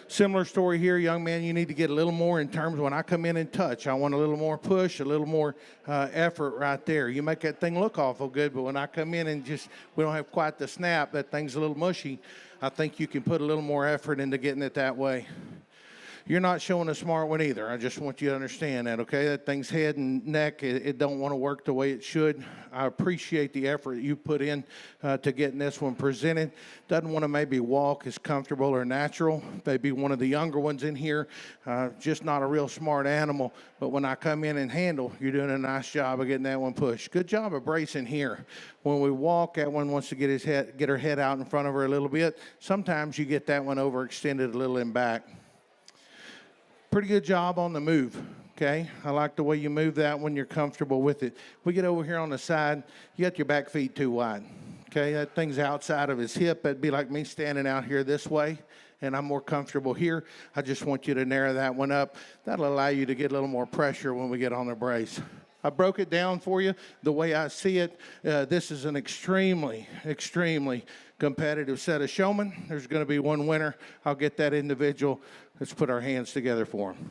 Similar story here, young man, you need to get a little more in terms of when I come in and touch. I want a little more push, a little more effort right there. You make that thing look awful good, but when I come in and we don't have quite the snap, that thing's a little mushy. I think you can put a little more effort into getting it that way. You're not showing a smart one either. I just want you to understand that, okay? That thing's head and neck, it don't want to work the way it should. I appreciate the effort you put in to getting this one presented. Doesn't want to maybe walk as comfortable or natural. Maybe one of the younger ones in here, just not a real smart animal. But when I come in and handle, you're doing a nice job of getting that one pushed. Good job of bracing here. When we walk, that one wants to get her head out in front of her a little bit. Sometimes you get that one overextended a little in back. Pretty good job on the move, okay? I like the way you move that when you're comfortable with it. We get over here on the side, you got your back feet too wide, okay? That thing's outside of his hip. That'd be like me standing out here this way, and I'm more comfortable here. I just want you to narrow that one up. That'll allow you to get a little more pressure when we get on the brace. I broke it down for you the way I see it. This is an extremely, extremely competitive set of showmen. There's going to be one winner. I'll get that individual. Let's put our hands together for him.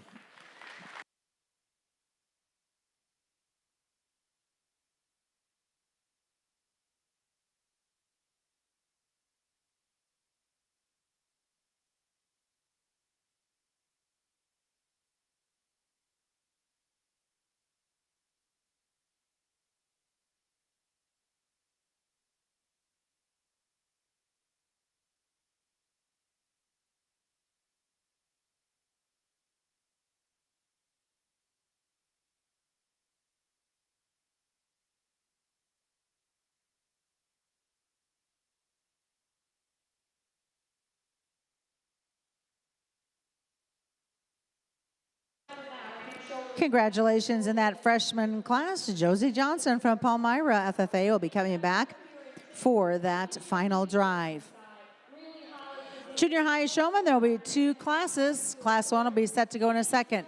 Congratulations in that freshman class. Josie Johnson from Palmyra FFA will be coming back for that final drive. Junior high showman, there will be 2 classes. Class 1 will be set to go in a second.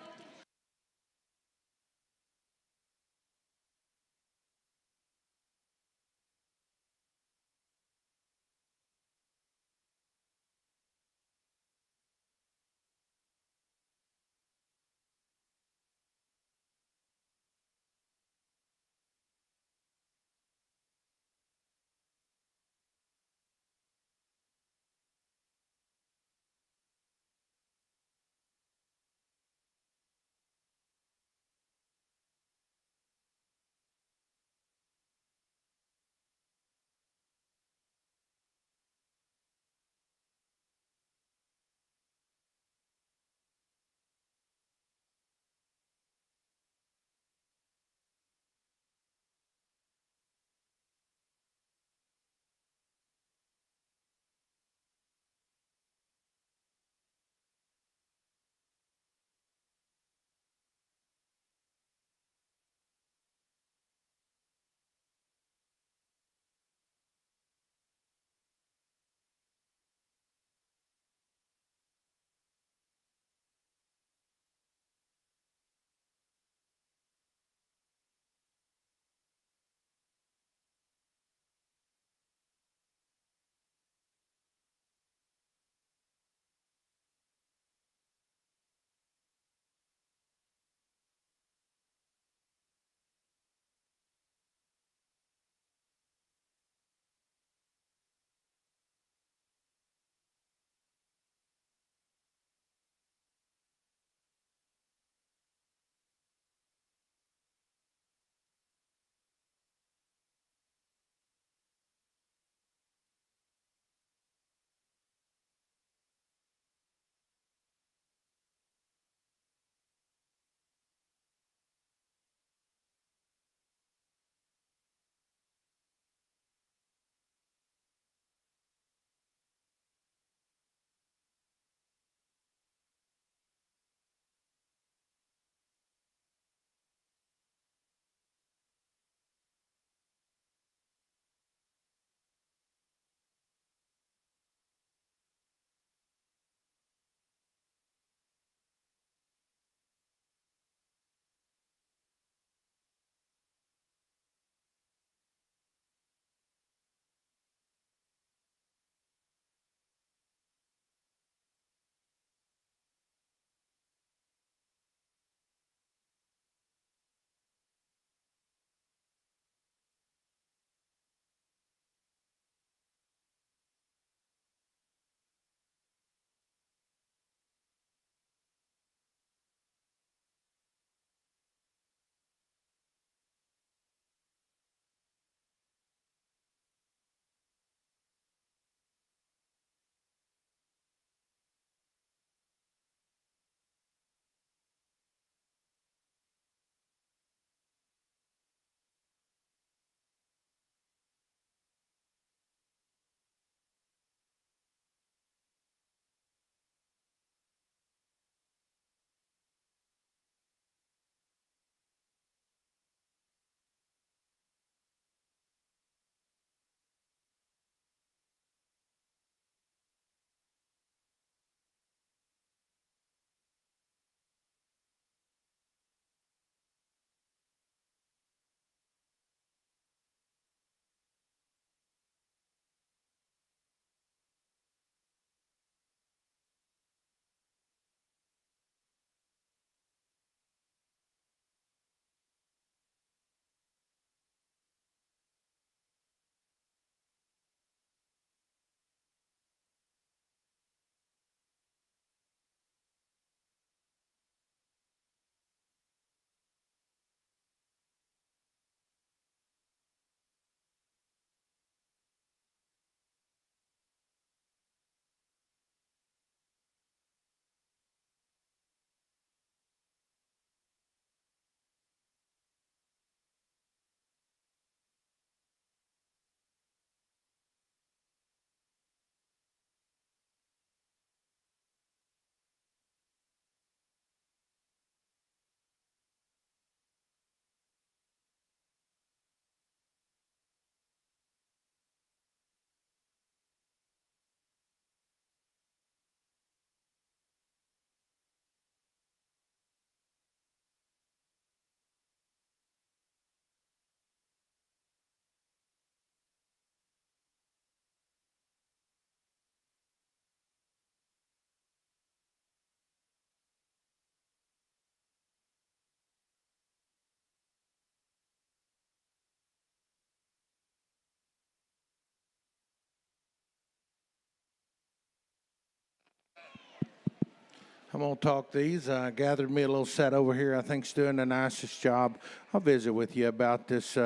I'm going to talk these. I gathered me a little set over here. I think's doing the nicest job. I'll visit with you about this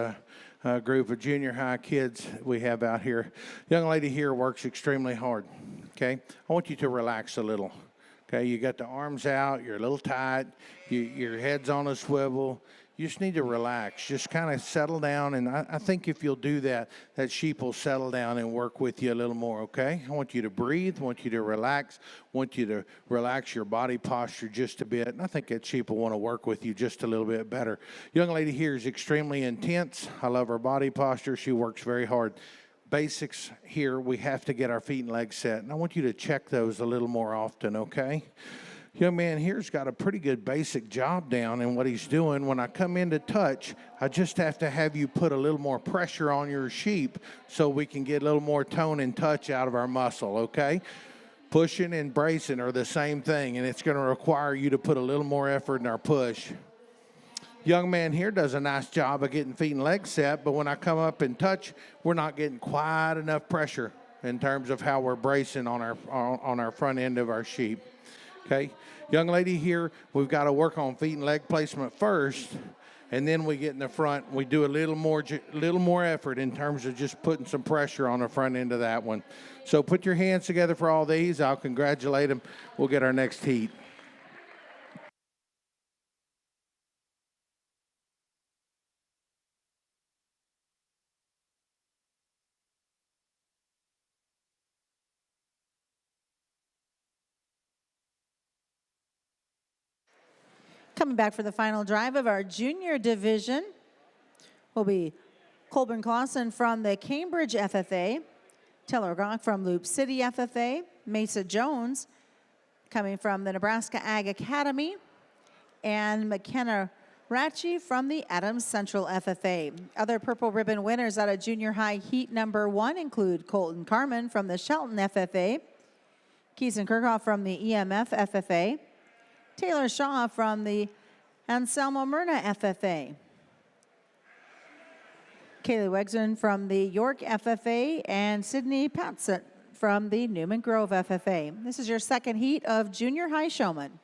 group of junior high kids we have out here. Young lady here works extremely hard, okay? I want you to relax a little, okay? You got the arms out. You're a little tight. Your head's on a swivel. You just need to relax. Just kind of settle down, and I think if you'll do that, that sheep will settle down and work with you a little more, okay? I want you to breathe. I want you to relax. I want you to relax your body posture just a bit, and I think that sheep will want to work with you just a little bit better. Young lady here is extremely intense. I love her body posture. She works very hard. Basics here, we have to get our feet and legs set, and I want you to check those a little more often, okay? Young man here's got a pretty good basic job down in what he's doing. When I come in to touch, I just have to have you put a little more pressure on your sheep so we can get a little more tone and touch out of our muscle, okay? Pushing and bracing are the same thing, and it's going to require you to put a little more effort in our push. Young man here does a nice job of getting feet and legs set, but when I come up and touch, we're not getting quite enough pressure in terms of how we're bracing on our front end of our sheep. Okay, young lady here, we've got to work on feet and leg placement first, and then we get in the front. We do a little more effort in terms of just putting some pressure on the front end of that one. So put your hands together for all these. I'll congratulate them. We'll get our next heat. Coming back for the final drive of our junior division will be Colburn Clausen from the Cambridge FFA, Taylor Gock from Loop City FFA, Mesa Jones coming from the Nebraska Ag Academy, and McKenna Ratchie from the Adams Central FFA. Other purple ribbon winners out of junior high heat number 1 include Colton Carmen from the Shelton FFA, Keeson Kirchhoff from the EMF FFA, Taylor Shaw from the Anselmo Myrna FFA, Kaylee Wegson from the York FFA, and Sydney Patsett from the Newman Grove FFA. This is your second heat of junior high showman.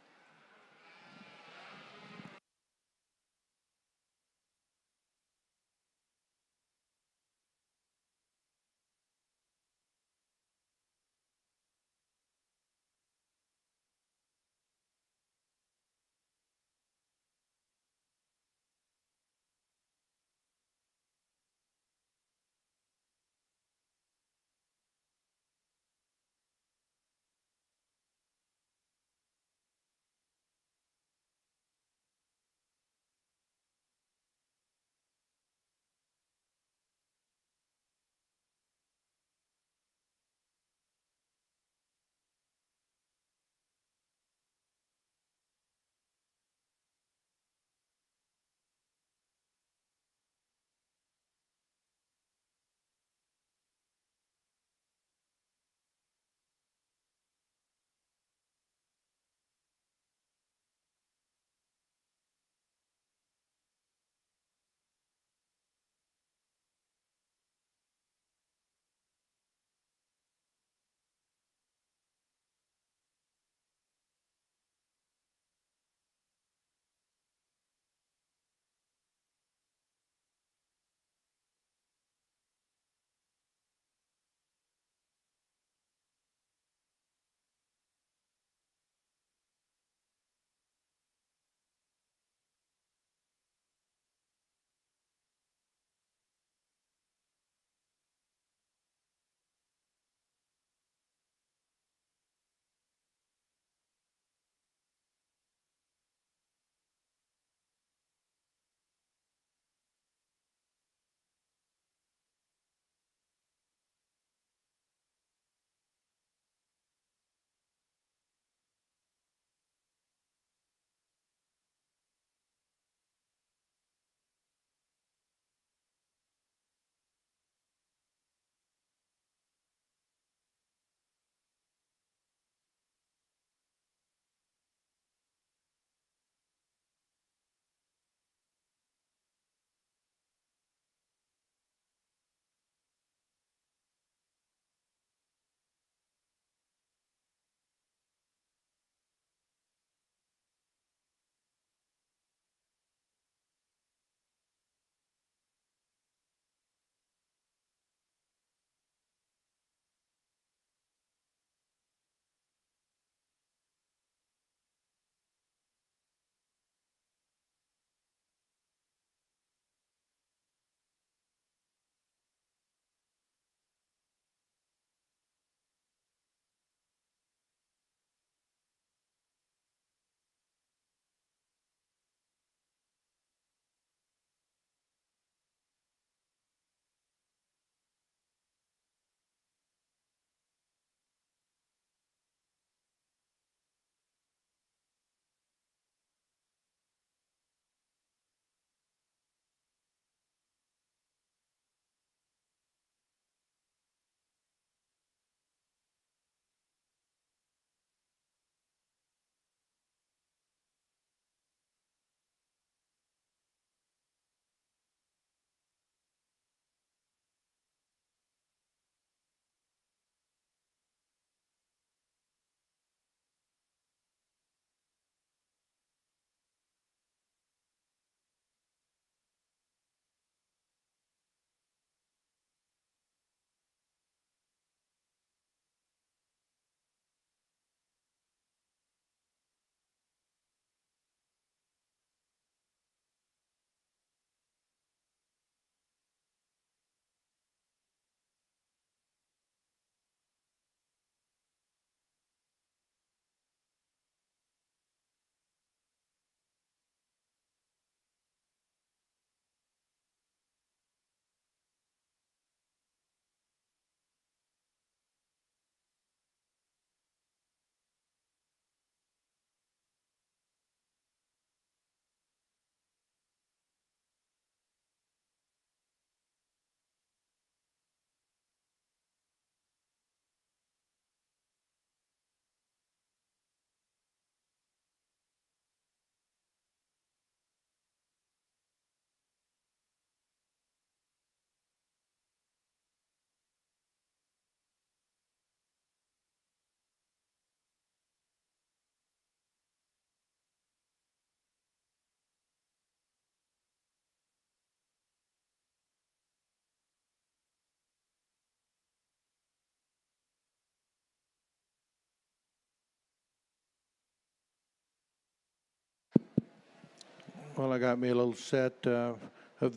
Well, I got me a little set of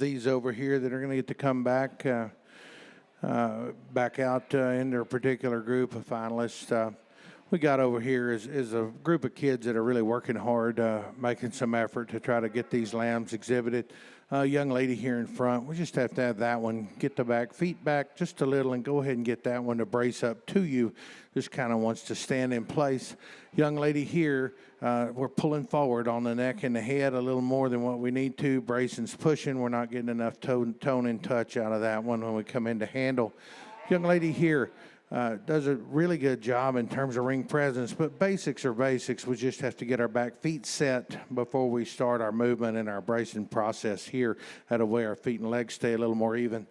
these over here that are going to get to come back back out in their particular group of finalists. We got over here is a group of kids that are really working hard, making some effort to try to get these lambs exhibited. Young lady here in front, we just have to have that one get the back feet back just a little and go ahead and get that one to brace up to you. Just kind of wants to stand in place. Young lady here, we're pulling forward on the neck and the head a little more than what we need to. Bracing's pushing. We're not getting enough tone and touch out of that one when we come in to handle. Young lady here does a really good job in terms of ring presence, but basics are basics. We just have to get our back feet set before we start our movement and our bracing process here. That'll way our feet and legs stay a little more even.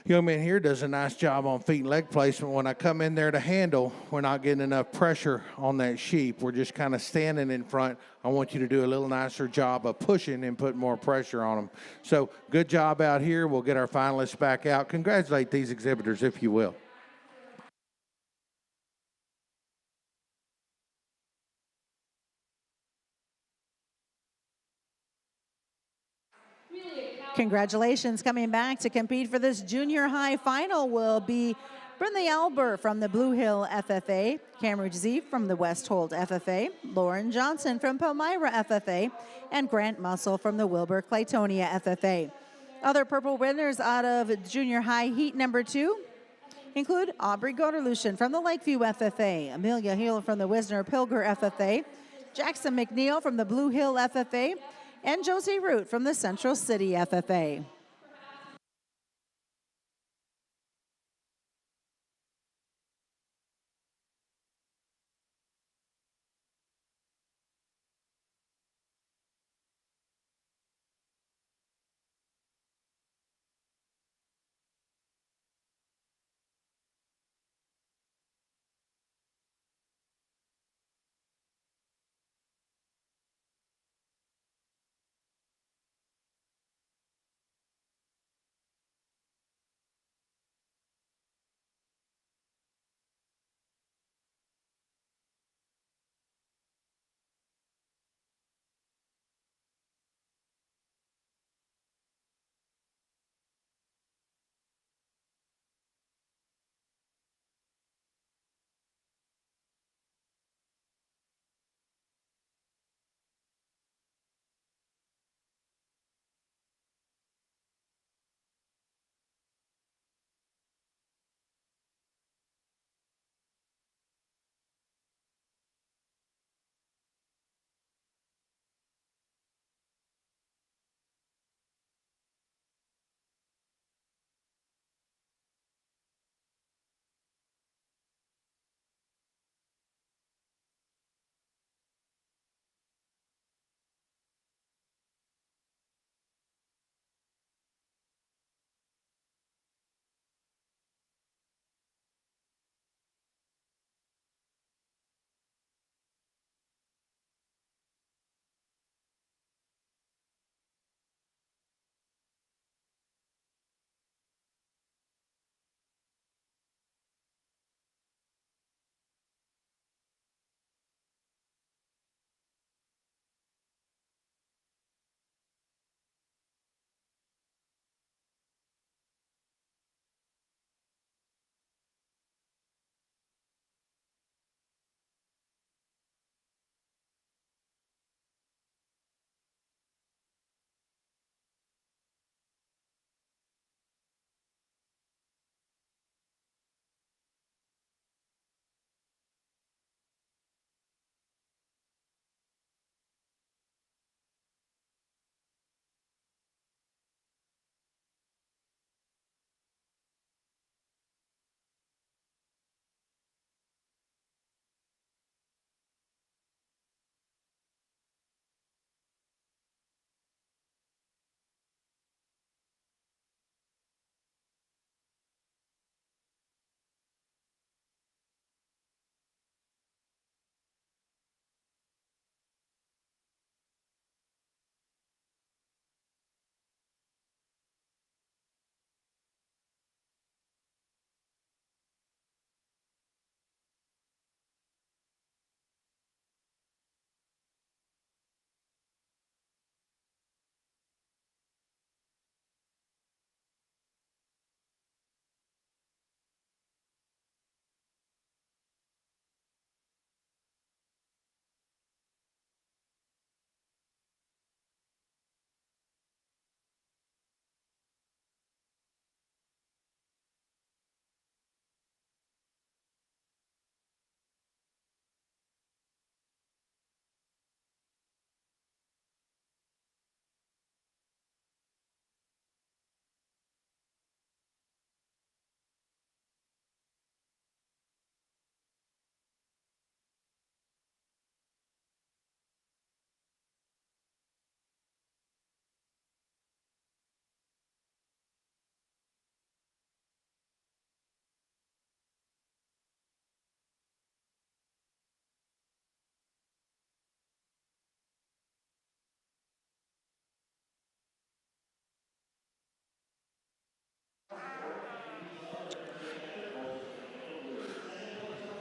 Young man here does a nice job on feet and leg placement. When I come in there to handle, we're not getting enough pressure on that sheep. We're just kind of standing in front. I want you to do a little nicer job of pushing and putting more pressure on them. So good job out here. We'll get our finalists back out. Congratulate these exhibitors, if you will. Congratulations. Coming back to compete for this junior high final will be Brenda Alber from the Blue Hill FFA, Cameron Zeef from the West Holt FFA, Lauren Johnson from Palmyra FFA, and Grant Muscle from the Wilbur Claytonia FFA. Other purple winners out of junior high heat number 2 include Aubrey Goderlushin from the Lakeview FFA, Amelia Hill from the Wisner Pilger FFA, Jackson McNeil from the Blue Hill FFA, and Josie Root from the Central City FFA.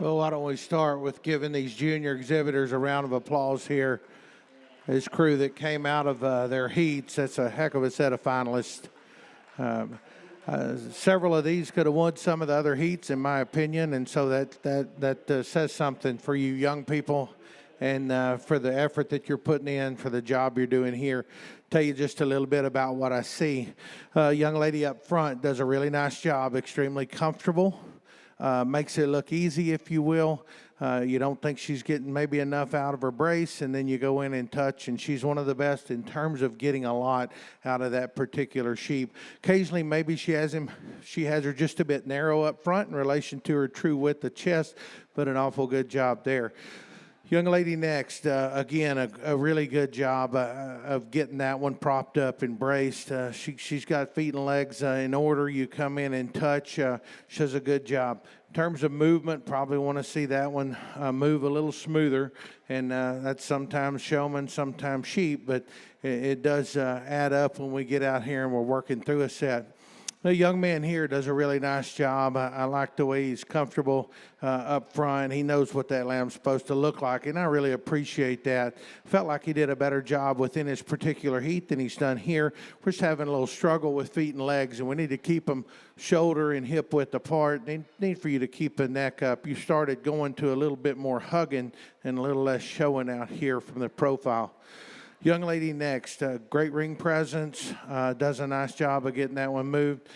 Well, why don't we start with giving these junior exhibitors a round of applause here. This crew that came out of their heats, that's a heck of a set of finalists. Several of these could have won some of the other heats, in my opinion, and so that says something for you young people and for the effort that you're putting in, for the job you're doing here. Tell you just a little bit about what I see. Young lady up front does a really nice job, extremely comfortable, makes it look easy, if you will. You don't think she's getting maybe enough out of her brace, and then you go in and touch, and she's one of the best in terms of getting a lot out of that particular sheep. Occasionally, maybe she has her just a bit narrow up front in relation to her true width of chest, but an awful good job there. Young lady next, again, a really good job of getting that one propped up and braced. She's got feet and legs in order. You come in and touch. She does a good job. In terms of movement, probably want to see that one move a little smoother. And that's sometimes showman, sometimes sheep, but it does add up when we get out here and we're working through a set. The young man here does a really nice job. I like the way he's comfortable up front. He knows what that lamb's supposed to look like, and I really appreciate that. Felt like he did a better job within his particular heat than he's done here. We're just having a little struggle with feet and legs, and we need to keep them shoulder and hip width apart. They need for you to keep the neck up. You started going to a little bit more hugging and a little less showing out here from the profile. Young lady next, great ring presence, does a nice job of getting that one moved.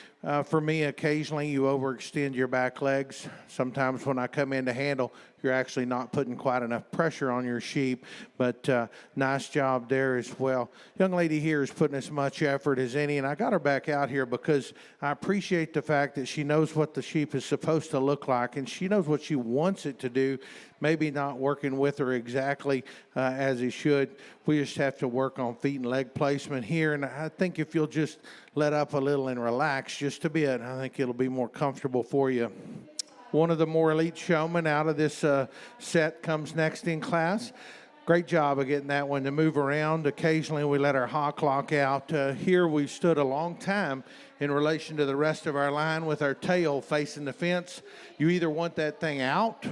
For me, occasionally you overextend your back legs. Sometimes when I come in to handle, you're actually not putting quite enough pressure on your sheep, but nice job there as well. Young lady here is putting as much effort as any, and I got her back out here because I appreciate the fact that she knows what the sheep is supposed to look like, and she knows what she wants it to do, maybe not working with her exactly as he should. We just have to work on feet and leg placement here, and I think if you'll just let up a little and relax just a bit, I think it'll be more comfortable for you. One of the more elite showmen out of this set comes next in class. Great job of getting that one to move around. Occasionally we let our hawk lock out. Here we stood a long time in relation to the rest of our line with our tail facing the fence. You either want that thing out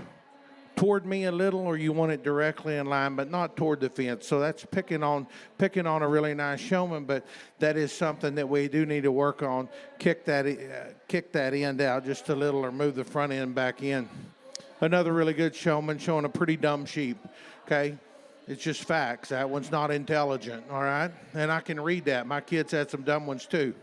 toward me a little, or you want it directly in line, but not toward the fence. So that's picking on a really nice showman, but that is something that we do need to work on. Kick that end out just a little, or move the front end back in. Another really good showman showing a pretty dumb sheep, okay? It's just facts. That one's not intelligent, all right? And I can read that. My kids had some dumb ones too.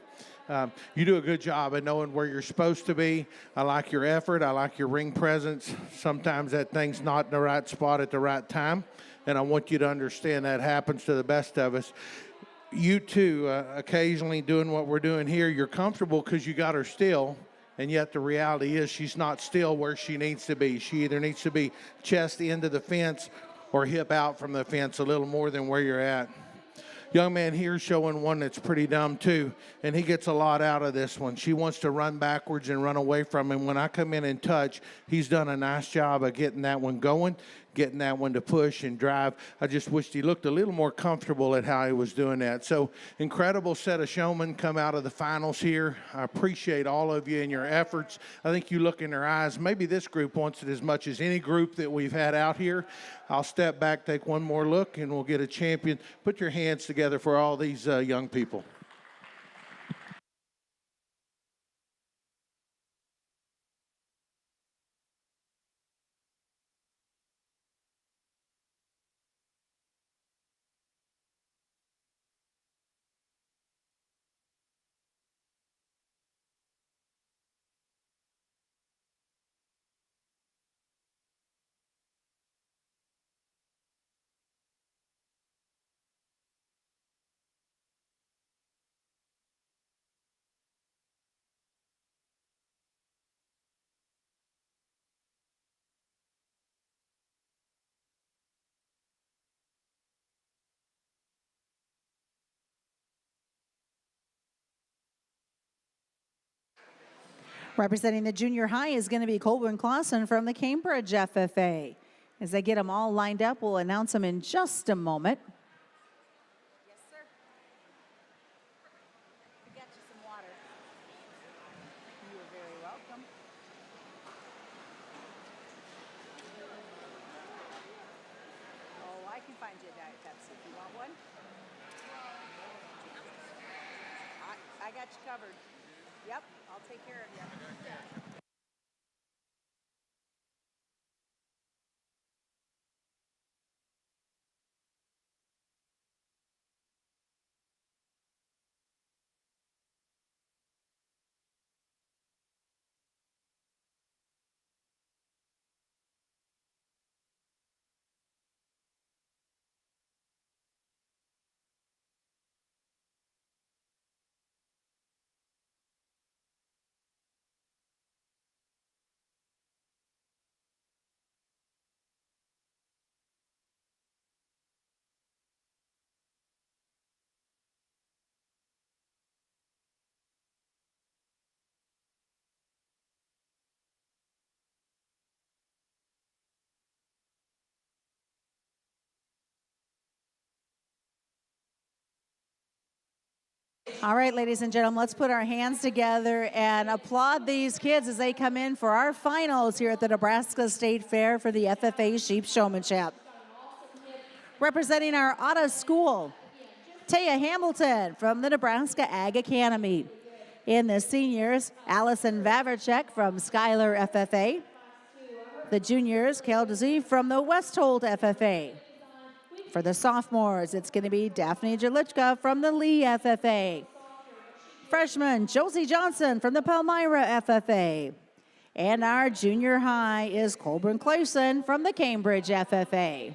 You do a good job of knowing where you're supposed to be. I like your effort. I like your ring presence. Sometimes that thing's not in the right spot at the right time, and I want you to understand that happens to the best of us. You too, occasionally doing what we're doing here, you're comfortable because you got her still, and yet the reality is she's not still where she needs to be. She either needs to be chest into the fence or hip out from the fence a little more than where you're at. Young man here showing one that's pretty dumb too, and he gets a lot out of this one. She wants to run backwards and run away from him. When I come in and touch, he's done a nice job of getting that one going, getting that one to push and drive. I just wished he looked a little more comfortable at how he was doing that. So incredible set of showmen come out of the finals here. I appreciate all of you and your efforts. I think you look in their eyes. Maybe this group wants it as much as any group that we've had out here. I'll step back, take one more look, and we'll get a champion. Put your hands together for all these young people. Representing the junior high is going to be Colburn Clausen from the Cambridge FFA. As they get them all lined up, we'll announce them in just a moment. Yes, sir. We got you some water. You are very welcome. find you a Diet Pepsi. You want one? I got you covered. Yep, I'll take care of you. All right, ladies and gentlemen, let's put our hands together and applaud these kids as they come in for our finals here at the Nebraska State Fair for the FFA Sheep Showmanship. Representing our Otta School, Taya Hamilton from the Nebraska Ag Academy. In the seniors, Allison Vavracek from Schuyler FFA. The juniors, Kel Dezee from the Westholt FFA. For the sophomores, it's going to be Daphne Jelichka from the Lee FFA. Freshman, Josie Johnson from the Palmyra FFA. And our junior high is Colburn Clayson from the Cambridge FFA.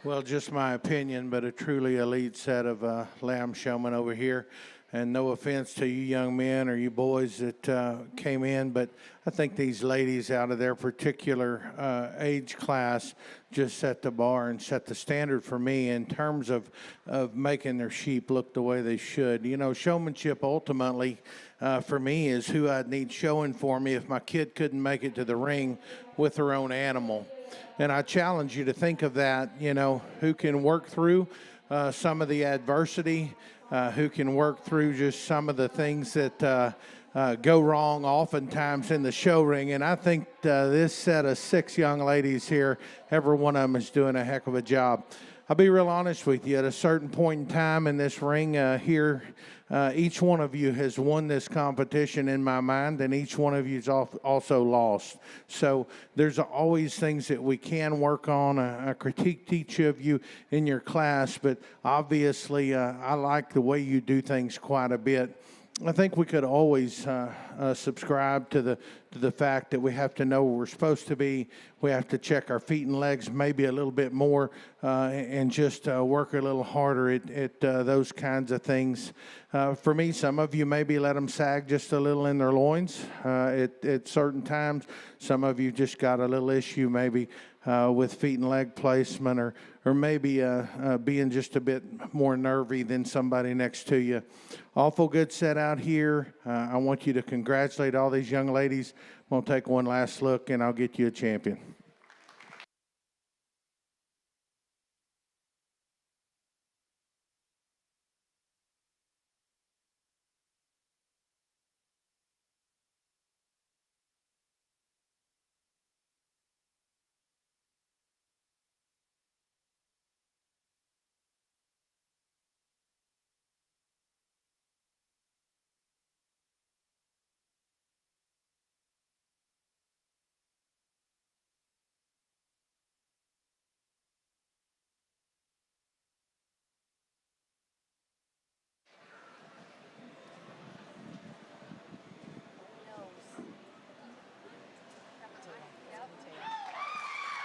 Well, just my opinion, but a truly elite set of lamb showmen over here. And no offense to you young men or you boys that came in, but I think these ladies out of their particular age class just set the bar and set the standard for me in terms of making their sheep look the way they should. You know, showmanship ultimately for me is who I'd need showing for me if my kid couldn't make it to the ring with their own animal. And I challenge you to think of that, you know, who can work through some of the adversity, who can work through just some of the things that go wrong oftentimes in the show ring. And I think this set of 6 young ladies here, every one of them is doing a heck of a job. I'll be real honest with you. At a certain point in time in this ring here, each one of you has won this competition in my mind, and each one of you has also lost. So there's always things that we can work on. I critiqued each of you in your class, but obviously I like the way you do things quite a bit. I think we could always subscribe to the fact that we have to know where we're supposed to be. We have to check our feet and legs maybe a little bit more and just work a little harder at those kinds of things. For me, some of you maybe let them sag just a little in their loins at certain times. Some of you just got a little issue maybe with feet and leg placement or maybe being just a bit more nervy than somebody next to you. Awful good set out here. I want you to congratulate all these young ladies. I'm going to take one last look, and I'll get you a champion.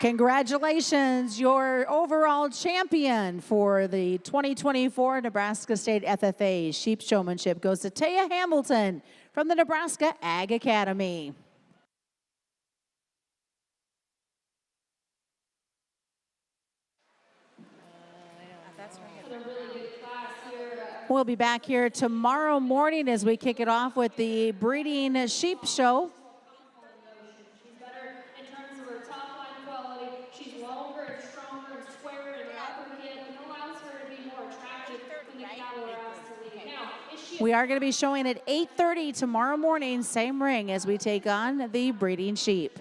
Congratulations, your overall champion for the 2024 Nebraska State FFA Sheep Showmanship goes to Taya Hamilton from the Nebraska Ag Academy. We'll be back here tomorrow morning as we kick it off with the breeding sheep show. She's better in terms of her top line quality. She's longer and stronger and squarer in her upper hip and allows her to be more attractive when the cattle are asked to lead. Now, is she We are going to be showing at 8:30 tomorrow morning, same ring as we take on the breeding sheep.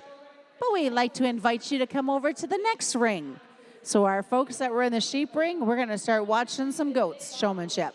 But we'd like to invite you to come over to the next ring. So our folks that were in the sheep ring, we're going to start watching some goats showmanship.